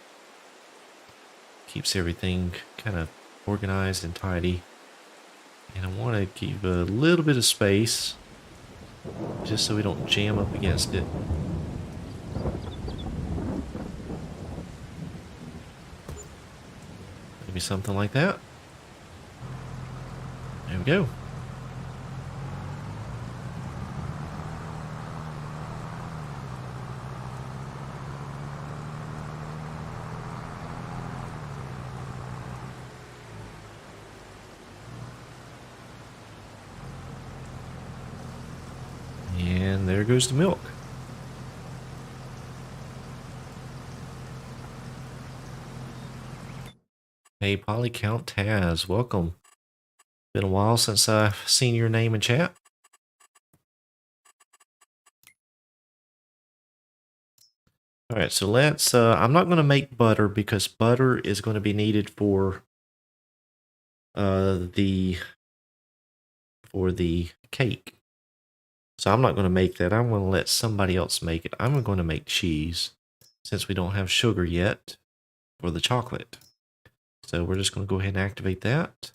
keeps everything kind of organized and tidy. And I want to keep a little bit of space just so we don't jam up against it. Maybe something like that. There we go. And there goes the milk. Hey, Polycount Taz, welcome. Been a while since I've seen your name in chat. Alright, so let's, I'm not going to make butter because butter is going to be needed for the cake. So I'm not going to make that. I'm going to let somebody else make it. I'm going to make cheese since we don't have sugar yet for the chocolate. So we're just going to go ahead and activate that.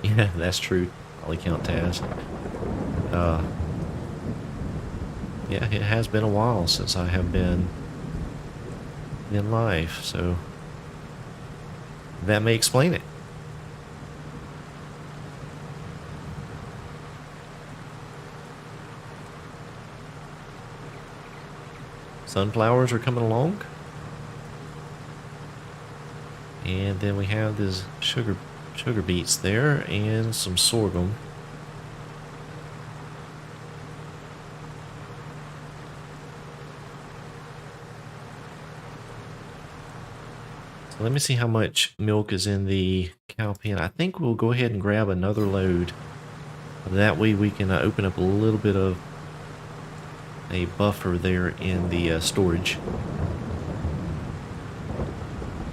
Yeah, that's true. Polycount Taz. Yeah, it has been a while since I have been in live, so that may explain it. Sunflowers are coming along. And then we have this sugar beets there and some sorghum. So let me see how much milk is in the cow pen. I think we'll go ahead and grab another load. That way we can open up a little bit of a buffer there in the storage.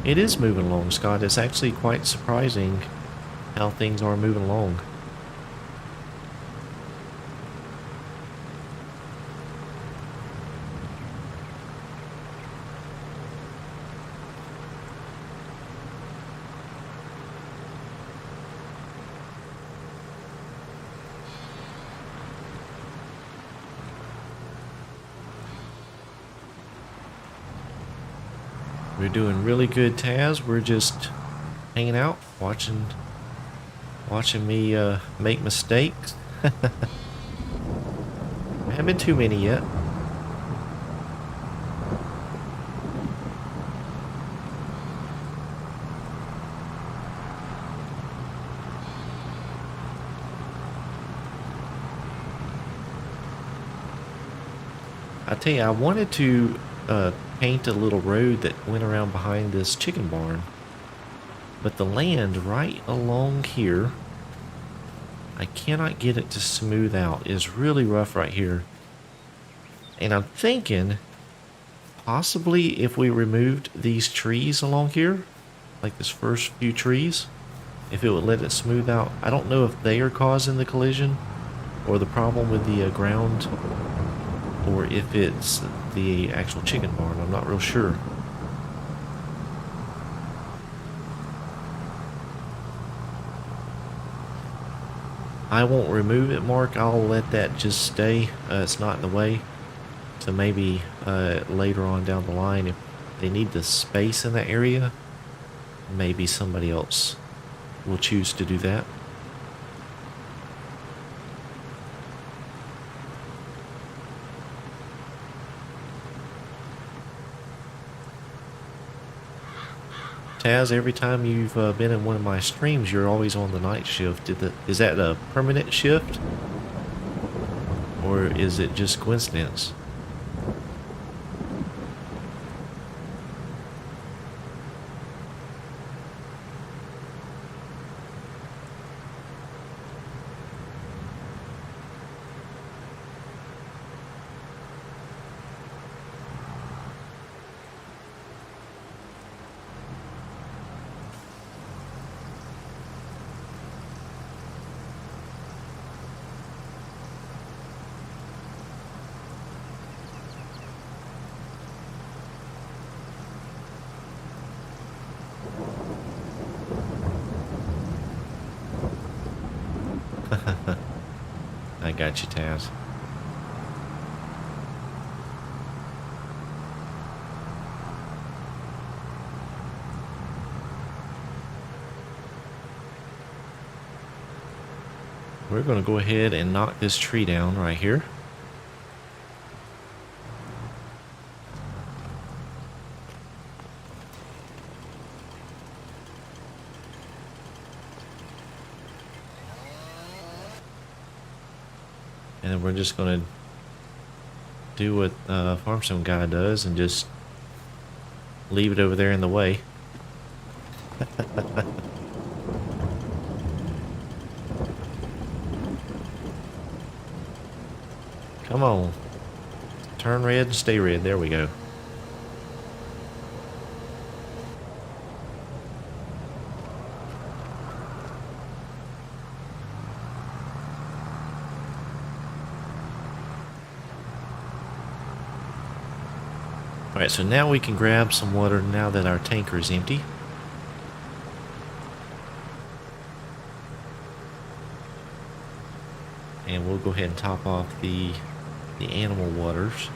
It is moving along, Scott. It's actually quite surprising how things are moving along. We're doing really good, Taz. We're just hanging out, watching me make mistakes. There haven't been too many yet. I tell you, I wanted to paint a little road that went around behind this chicken barn, but the land right along here, I cannot get it to smooth out. It's really rough right here. And I'm thinking possibly if we removed these trees along here, like this first few trees, if it would let it smooth out. I don't know if they are causing the collision or the problem with the ground, or if it's the actual chicken barn. I'm not real sure. I won't remove it, Mark. I'll let that just stay. It's not in the way. So maybe later on down the line, if they need the space in that area, maybe somebody else will choose to do that. Taz, every time you've been in one of my streams, you're always on the night shift. Is that a permanent shift? Or is it just coincidence? I got you, Taz. We're going to go ahead and knock this tree down right here. And then we're just going to do what FarmSim Guy does and just leave it over there in the way. Come on. Turn red and stay red. There we go. Alright, so now we can grab some water now that our tanker is empty. And we'll go ahead and top off the animal waters.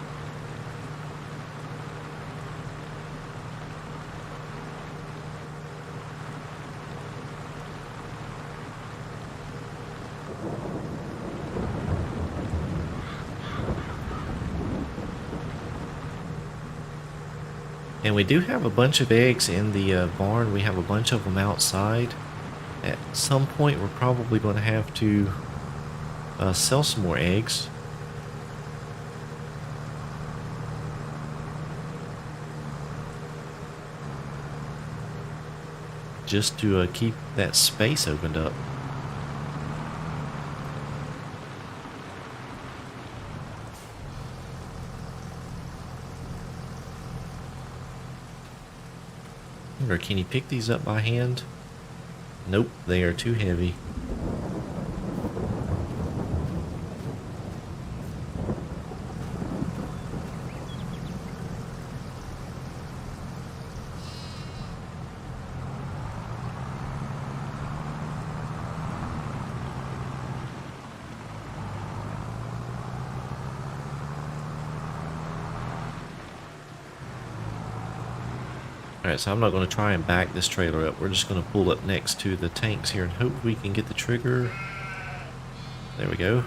And we do have a bunch of eggs in the barn. We have a bunch of them outside. At some point, we're probably going to have to sell some more eggs. Just to keep that space opened up. Or can you pick these up by hand? Nope, they are too heavy. Alright, so I'm not going to try and back this trailer up. We're just going to pull up next to the tanks here and hope we can get the trigger. There we go.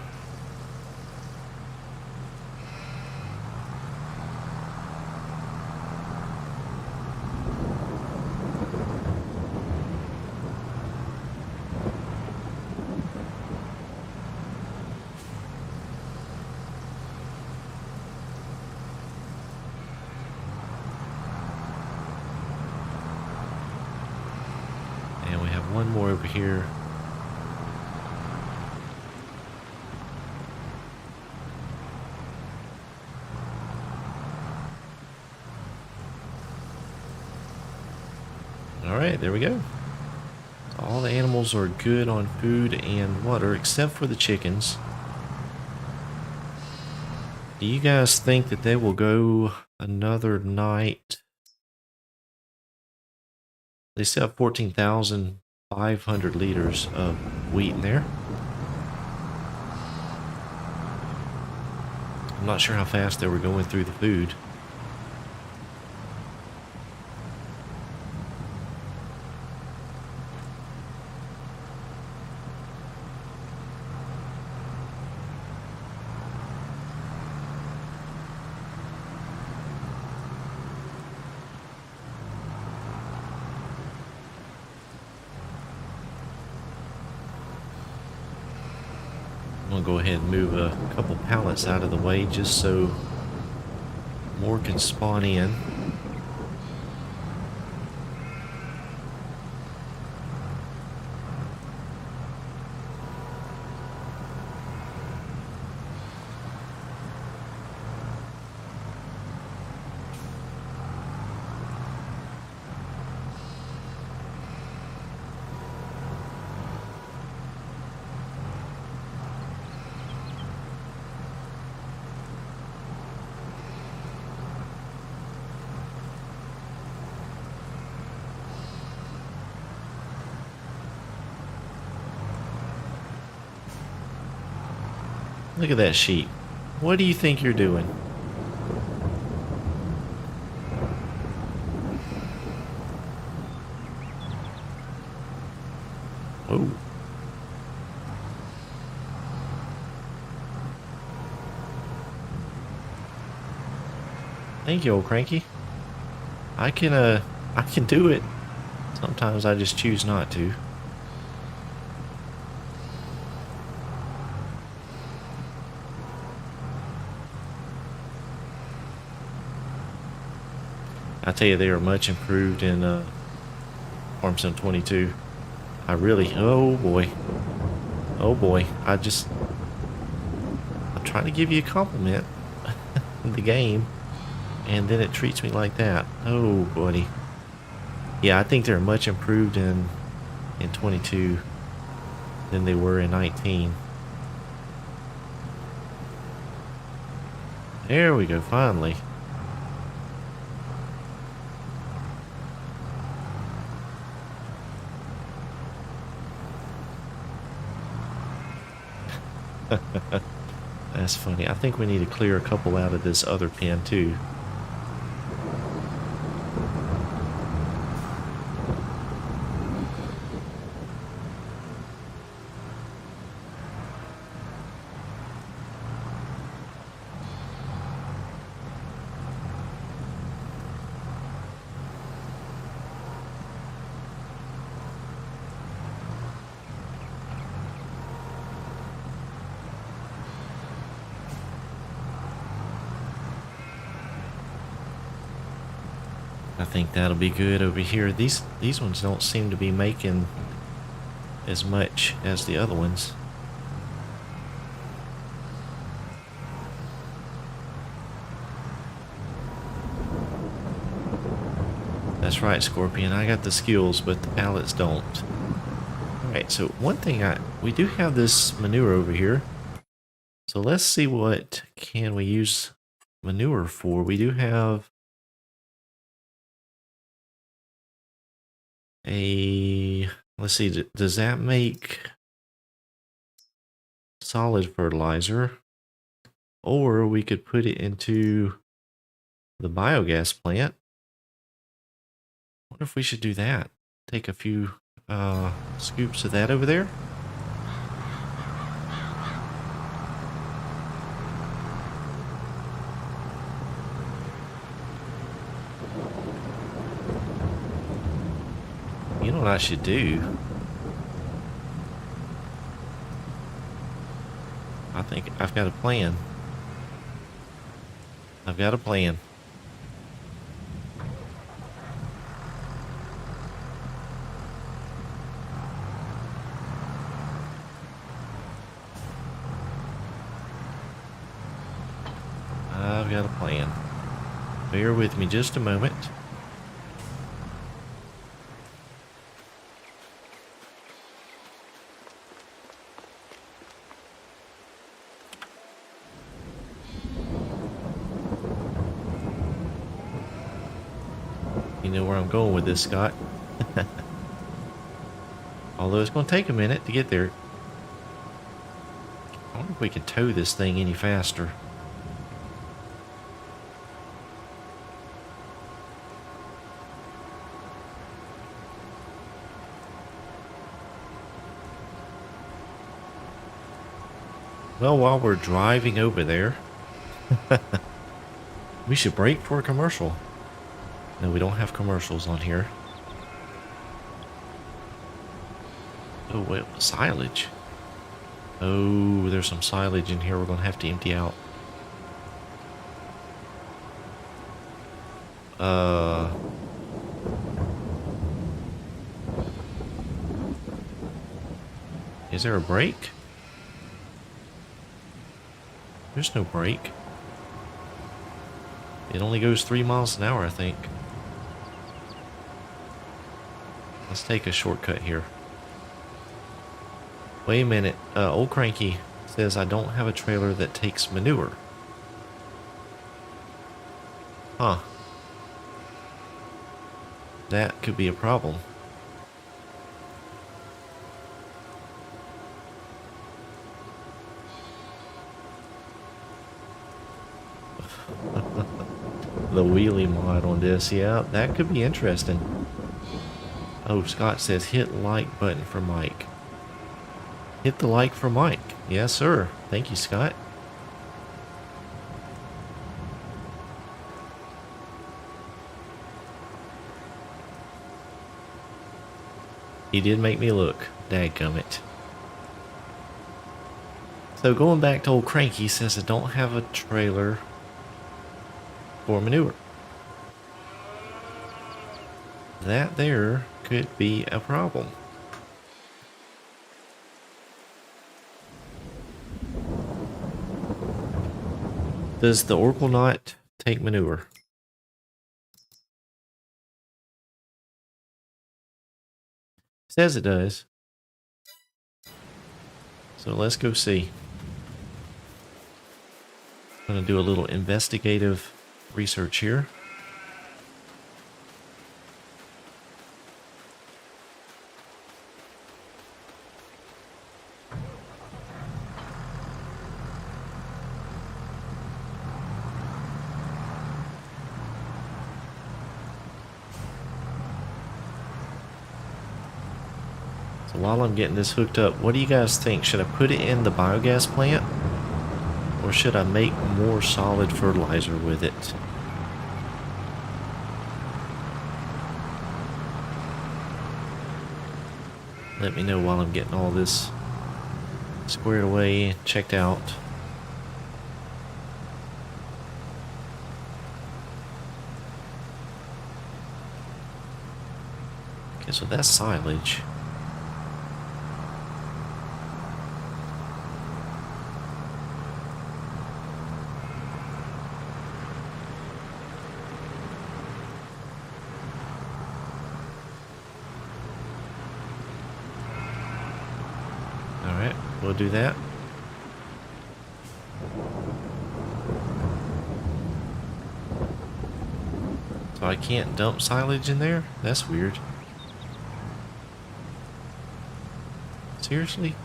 One more over here. Alright, there we go. All the animals are good on food and water except for the chickens. Do you guys think that they will go another night? They still have 14,500 liters of wheat in there. I'm not sure how fast they were going through the food. I'm gonna go ahead and move a couple pallets out of the way just so more can spawn in. Look at that sheep. What do you think you're doing? Oh. Thank you, old cranky. I can do it. Sometimes I just choose not to. I tell you, they are much improved in FarmSim 22. I really, oh boy, I'm trying to give you a compliment in the game, and then it treats me like that. Oh, buddy. Yeah, I think they're much improved in 22 than they were in 19. There we go, finally. That's funny. I think we need to clear a couple out of this other pen too. I think that'll be good over here. These ones don't seem to be making as much as the other ones. That's right, Scorpion. I got the skills, but the pallets don't. Alright, so one thing we do have this manure over here. So let's see what can we use manure for. We do have let's see, does that make solid fertilizer? Or we could put it into the biogas plant. I wonder if we should do that. Take a few scoops of that over there. You know what I should do? I think I've got a plan. I've got a plan. I've got a plan. Bear with me just a moment. You know where I'm going with this, Scott. Although it's going to take a minute to get there. I wonder if we can tow this thing any faster. Well, while we're driving over there, we should break for a commercial. No, we don't have commercials on here. Oh, wait, silage. Oh, there's some silage in here we're going to have to empty out. Is there a brake? There's no brake. It only goes 3 miles an hour, I think. Let's take a shortcut here. Wait a minute. Old Cranky says I don't have a trailer that takes manure. Huh. That could be a problem. The wheelie mod on this, yeah, that could be interesting. Oh, Scott says hit like button for Mike. Hit the like for Mike. Yes, sir. Thank you, Scott. He did make me look. Dadgummit. So going back to old Cranky says I don't have a trailer for manure. That there could be a problem. Does the Oracle not take manure? Says it does. So let's go see. I'm going to do a little investigative research here. So while I'm getting this hooked up, what do you guys think? Should I put it in the biogas plant? Or should I make more solid fertilizer with it? Let me know while I'm getting all this squared away, checked out. Okay, so that's silage. Alright, we'll do that. So I can't dump silage in there? That's weird. Seriously?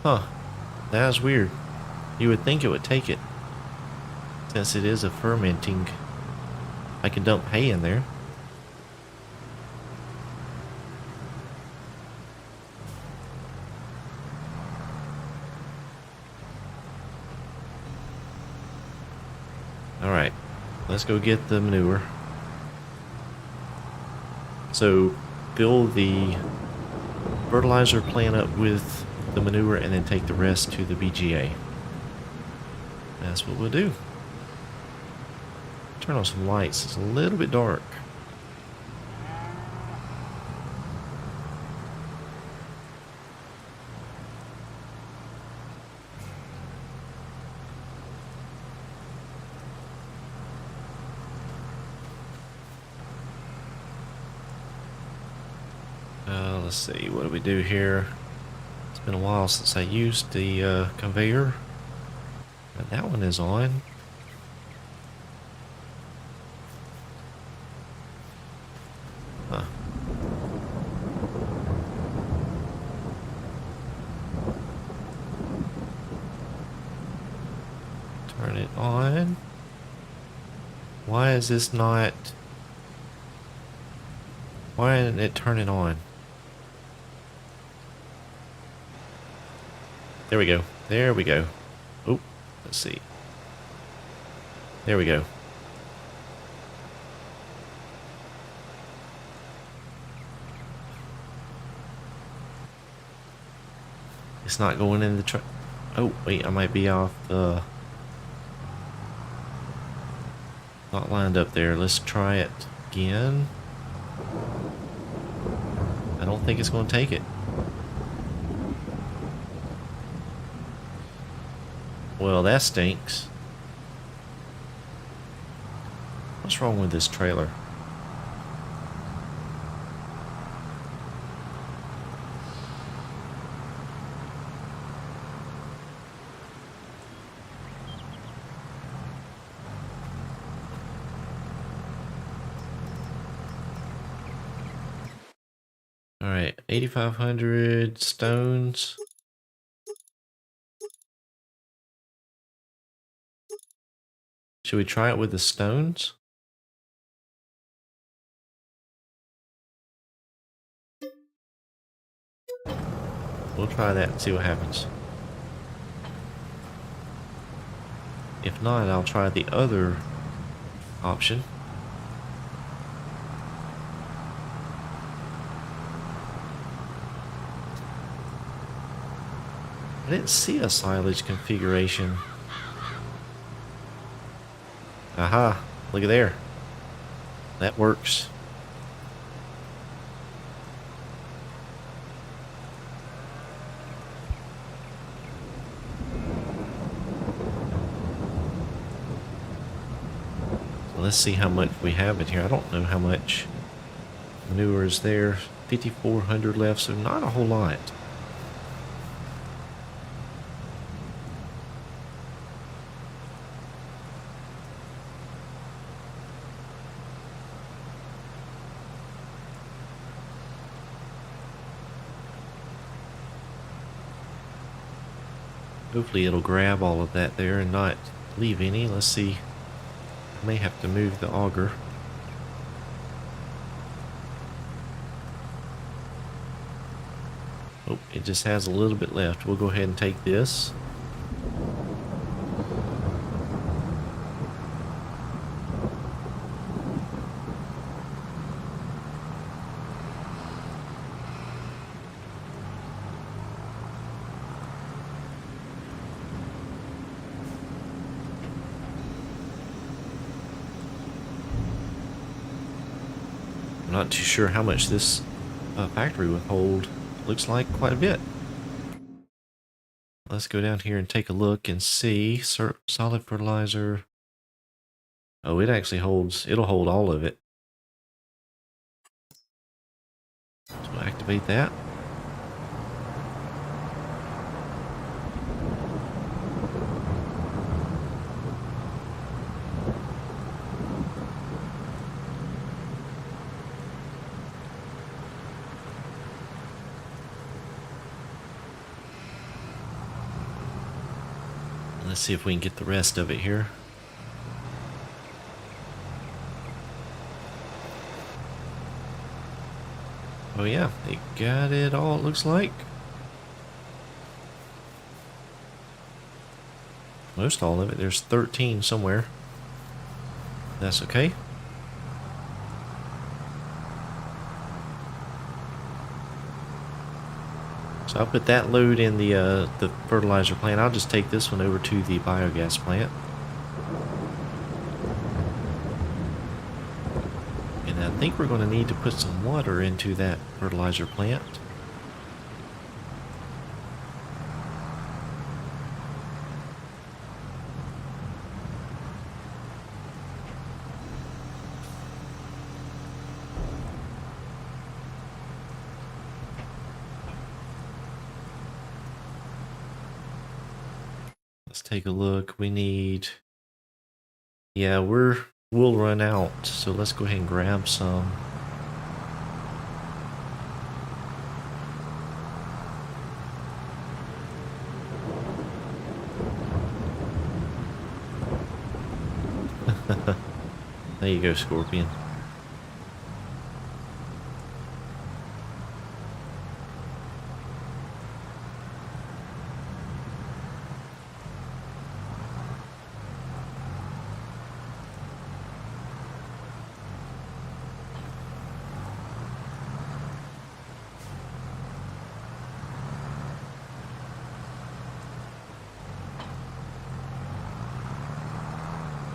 Huh. That is weird. You would think it would take it, since it is a fermenting. I can dump hay in there. Alright, let's go get the manure. So, fill the fertilizer plant up with the manure and then take the rest to the BGA. That's what we'll do. Turn on some lights, it's a little bit dark. Let's see, what do we do here? It's been a while since I used the conveyor. But that one is on. Huh. Turn it on. Why is this not... Why isn't it turning on? There we go. There we go. Oh, let's see. There we go. It's not going in the truck. Oh, wait, I might be off the... Not lined up there. Let's try it again. I don't think it's going to take it. Well, that stinks. What's wrong with this trailer? All right, 8,500 stones. Should we try it with the stones? We'll try that and see what happens. If not, I'll try the other option. I didn't see a silage configuration. Aha, look at there. That works. So let's see how much we have in here. I don't know how much manure is there. 5,400 left, so not a whole lot. Hopefully it'll grab all of that there and not leave any. Let's see. I may have to move the auger. Oh, it just has a little bit left. We'll go ahead and take this. not too sure how much this factory would hold. Looks like quite a bit. Let's go down here and take a look and see. Solid fertilizer. Oh, it actually holds, it'll hold all of it. So we'll activate that. Let's see if we can get the rest of it here. Oh yeah, they got it all, it looks like. Most all of it. There's 13 somewhere. That's okay. So I'll put that load in the fertilizer plant. I'll just take this one over to the biogas plant. And I think we're going to need to put some water into that fertilizer plant. Let's take a look. We need, yeah, we'll run out. So let's go ahead and grab some. There you go, Scorpion.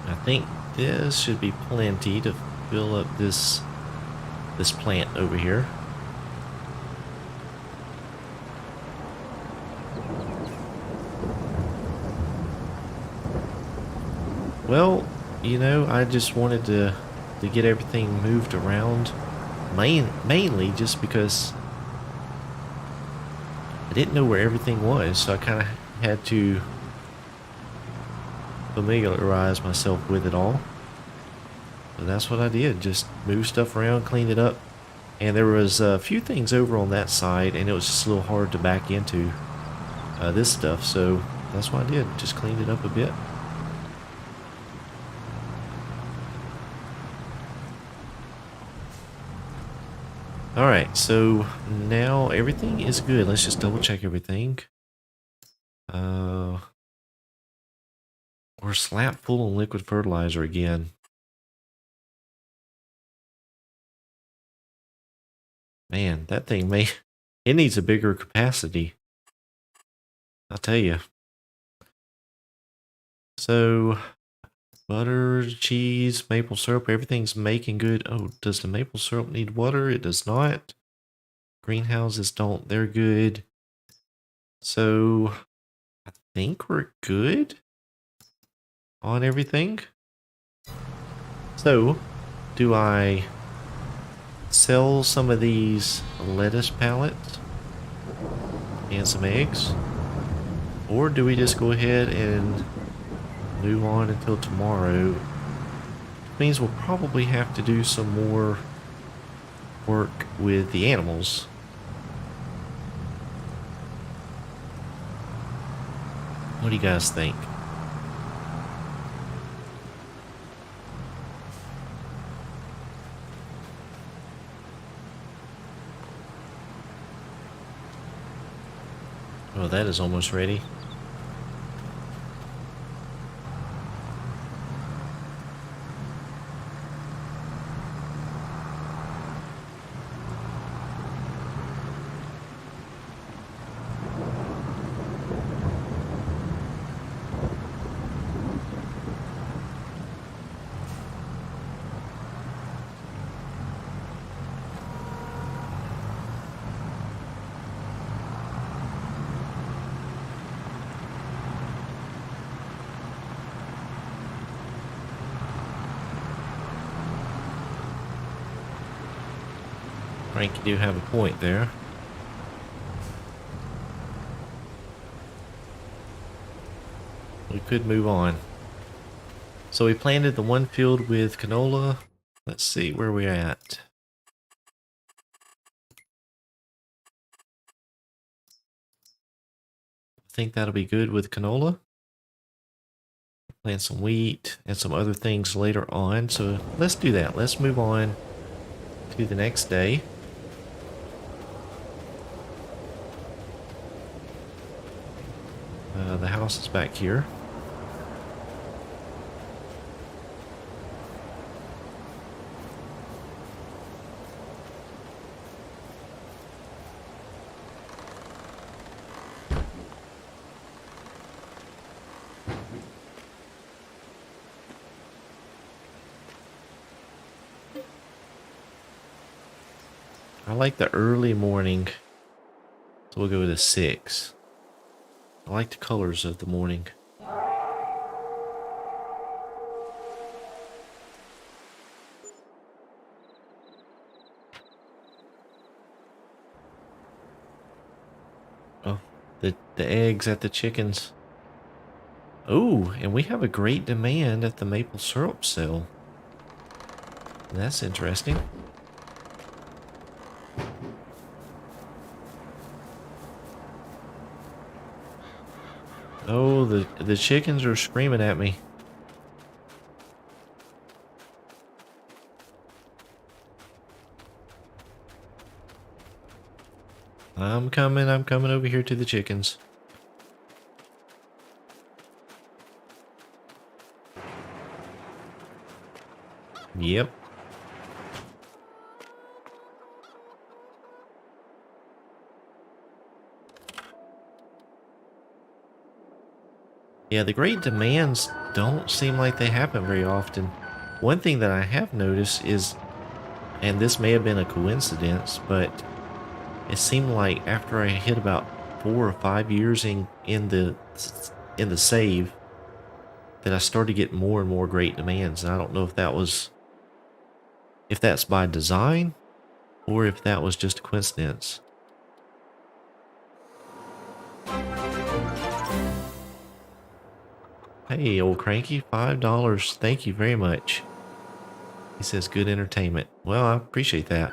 I think this should be plenty to fill up this plant over here. Well, you know, I just wanted to get everything moved around, mainly just because I didn't know where everything was, so I kind of had to familiarize myself with it all. So that's what I did, just move stuff around, clean it up. And there was a few things over on that side, and it was just a little hard to back into this stuff, so that's what I did, just cleaned it up a bit. Alright, so now everything is good. Let's just double check everything. We're slap full on liquid fertilizer again. Man, that thing it needs a bigger capacity. I'll tell you. So, butter, cheese, maple syrup, everything's making good. Oh, does the maple syrup need water? It does not. Greenhouses don't, they're good. So, I think we're good on everything. So, do I sell some of these lettuce pallets and some eggs? Or do we just go ahead and move on until tomorrow? Which means we'll probably have to do some more work with the animals. What do you guys think? Oh, that is almost ready. Frank, you do have a point there. We could move on. So we planted the one field with canola. Let's see where we're at. I think that'll be good with canola. Plant some wheat and some other things later on. So let's do that. Let's move on to the next day. The house is back here. I like the early morning, so we'll go to 6. I like the colors of the morning. Oh, the eggs at the chickens. Oh, and we have a great demand at the maple syrup sale. That's interesting. Oh, the chickens are screaming at me. I'm coming over here to the chickens. Yep. Yeah, the great demands don't seem like they happen very often. One thing that I have noticed is, and this may have been a coincidence, but it seemed like after I hit about 4 or 5 years in the save, that I started getting more and more great demands. And I don't know if that's by design or if that was just a coincidence. Hey, old cranky, $5. Thank you very much. He says good entertainment. Well, I appreciate that.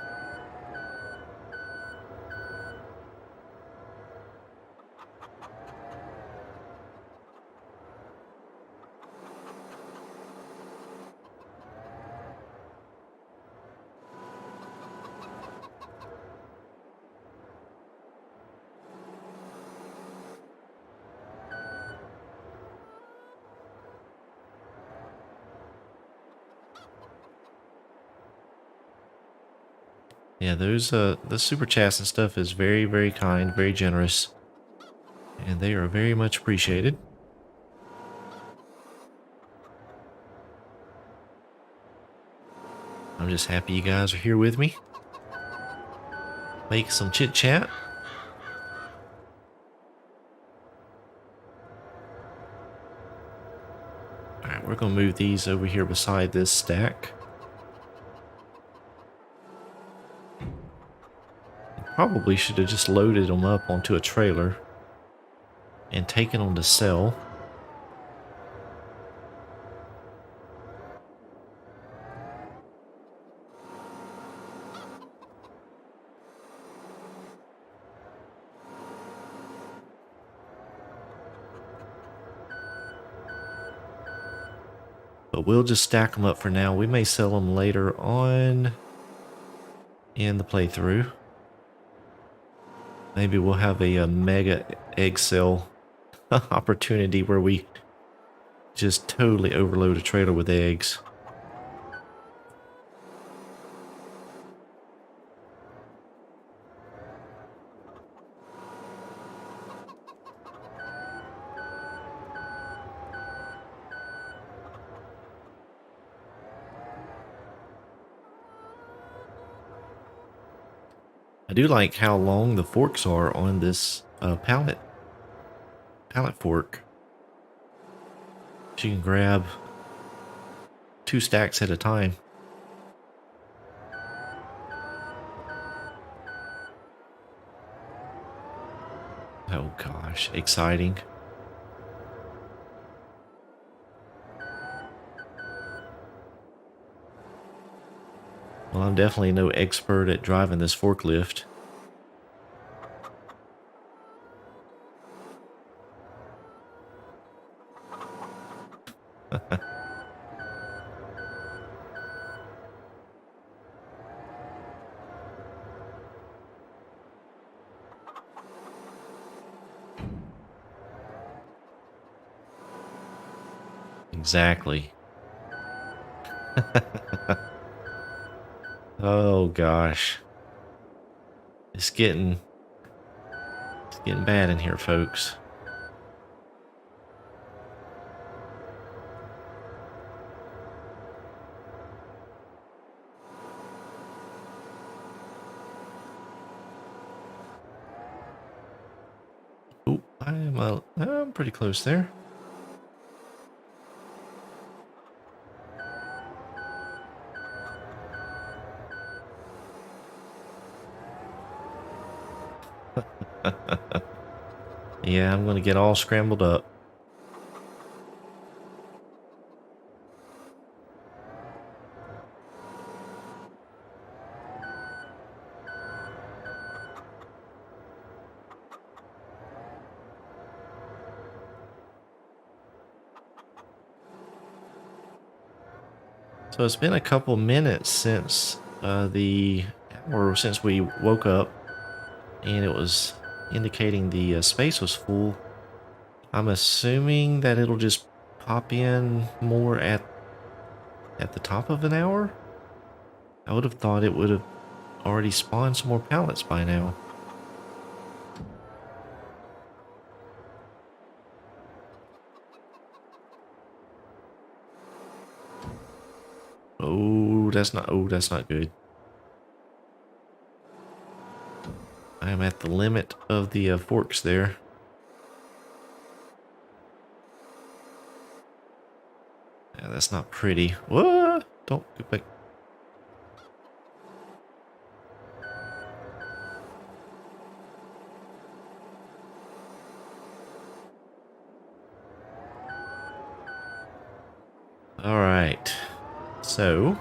Yeah, the super chats and stuff is very, very kind, very generous. And they are very much appreciated. I'm just happy you guys are here with me. Make some chit chat. Alright, we're gonna move these over here beside this stack. Probably should have just loaded them up onto a trailer and taken them to sell. But we'll just stack them up for now. We may sell them later on in the playthrough. Maybe we'll have a mega egg sale opportunity where we just totally overload a trailer with eggs. I do like how long the forks are on this pallet fork. So you can grab 2 stacks at a time. Oh gosh, exciting. Well, I'm definitely no expert at driving this forklift. Exactly. Oh gosh. It's getting bad in here, folks. Oh, I'm pretty close there. Yeah, I'm gonna get all scrambled up. So it's been a couple minutes since since we woke up, and it was indicating the space was full. I'm assuming that it'll just pop in more at the top of an hour. I would have thought it would have already spawned some more pallets by now. Oh, that's not good. I am at the limit of the forks there. Yeah, that's not pretty. What? Don't go back. All right. So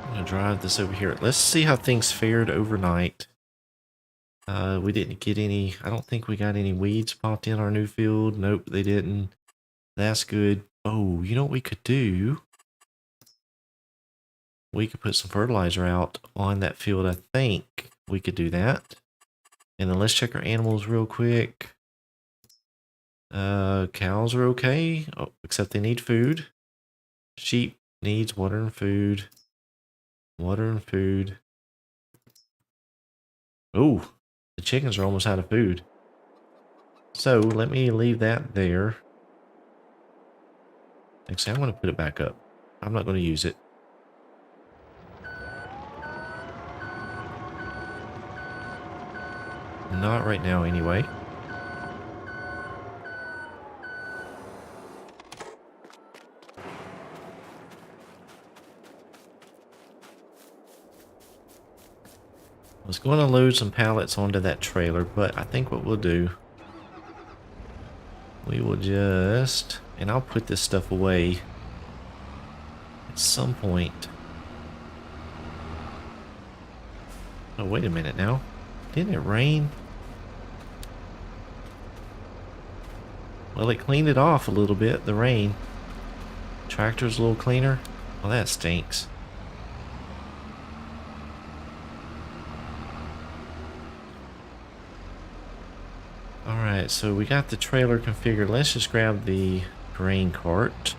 I'm gonna drive this over here. Let's see how things fared overnight. We didn't get any. I don't think we got any weeds popped in our new field. Nope, they didn't. That's good. Oh, you know what we could do? We could put some fertilizer out on that field. I think we could do that. And then let's check our animals real quick. Cows are okay, except they need food. Sheep needs water and food. Water and food. Oh, the chickens are almost out of food. So let me leave that there. Actually, I'm going to put it back up. I'm not going to use it. Not right now, anyway. I was going to load some pallets onto that trailer, but I think what we'll do, we will just, and I'll put this stuff away at some point. Oh, wait a minute now. Didn't it rain? Well, it cleaned it off a little bit, the rain. Tractor's a little cleaner. Well, that stinks. Alright, so we got the trailer configured. Let's just grab the grain cart.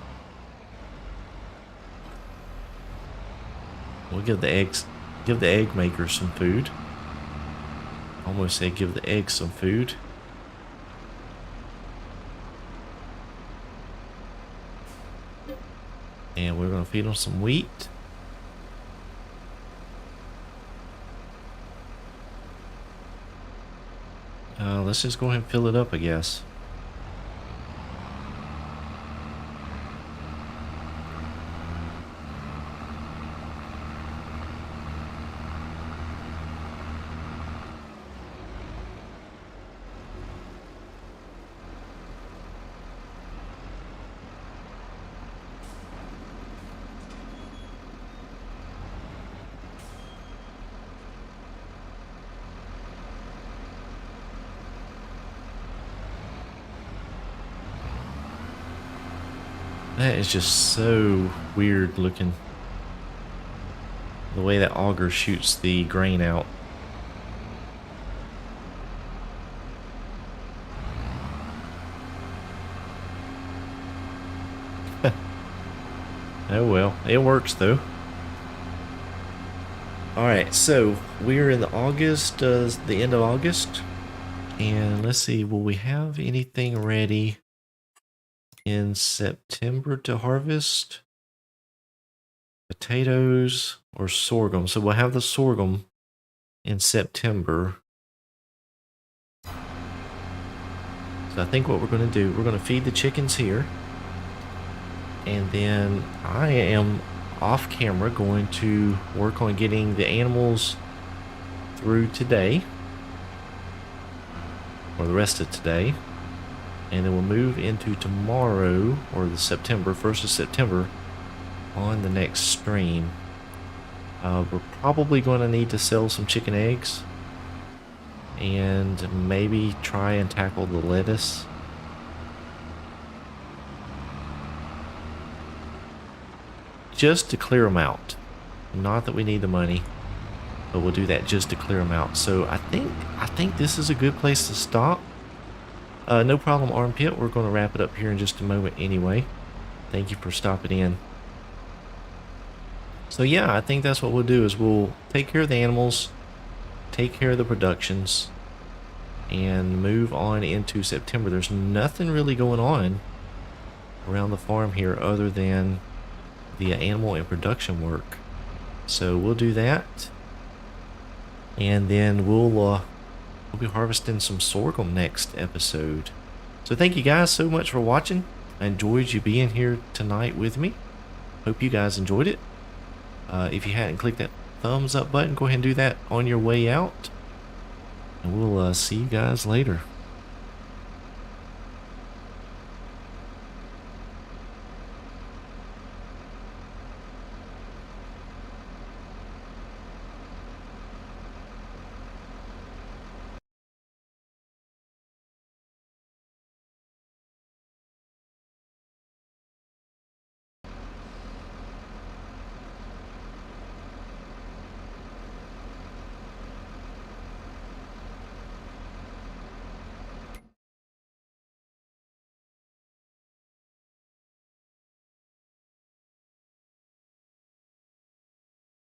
We'll give the egg maker some food. Almost say give the eggs some food. And we're going to feed them some wheat. Let's just go ahead and fill it up, I guess. That is just so weird looking. The way that auger shoots the grain out. Oh well, it works though. Alright, so we're in the August, the end of August. And let's see, will we have anything ready in September to harvest? Potatoes or sorghum. So we'll have the sorghum in September. So I think what we're going to do, we're going to feed the chickens here. And then I am off camera going to work on getting the animals through today. Or the rest of today. And then we'll move into tomorrow, or the September, 1st of September, on the next stream. We're probably going to need to sell some chicken eggs. And maybe try and tackle the lettuce. Just to clear them out. Not that we need the money, but we'll do that just to clear them out. So I think this is a good place to stop. No problem, Armpit. We're going to wrap it up here in just a moment anyway. Thank you for stopping in. So yeah, I think that's what we'll do is we'll take care of the animals, take care of the productions, and move on into September. There's nothing really going on around the farm here other than the animal and production work. So we'll do that, and then we'll be harvesting some sorghum next episode. So thank you guys so much for watching. I enjoyed you being here tonight with me. Hope you guys enjoyed it. If you hadn't clicked that thumbs up button, go ahead and do that on your way out. And we'll see you guys later.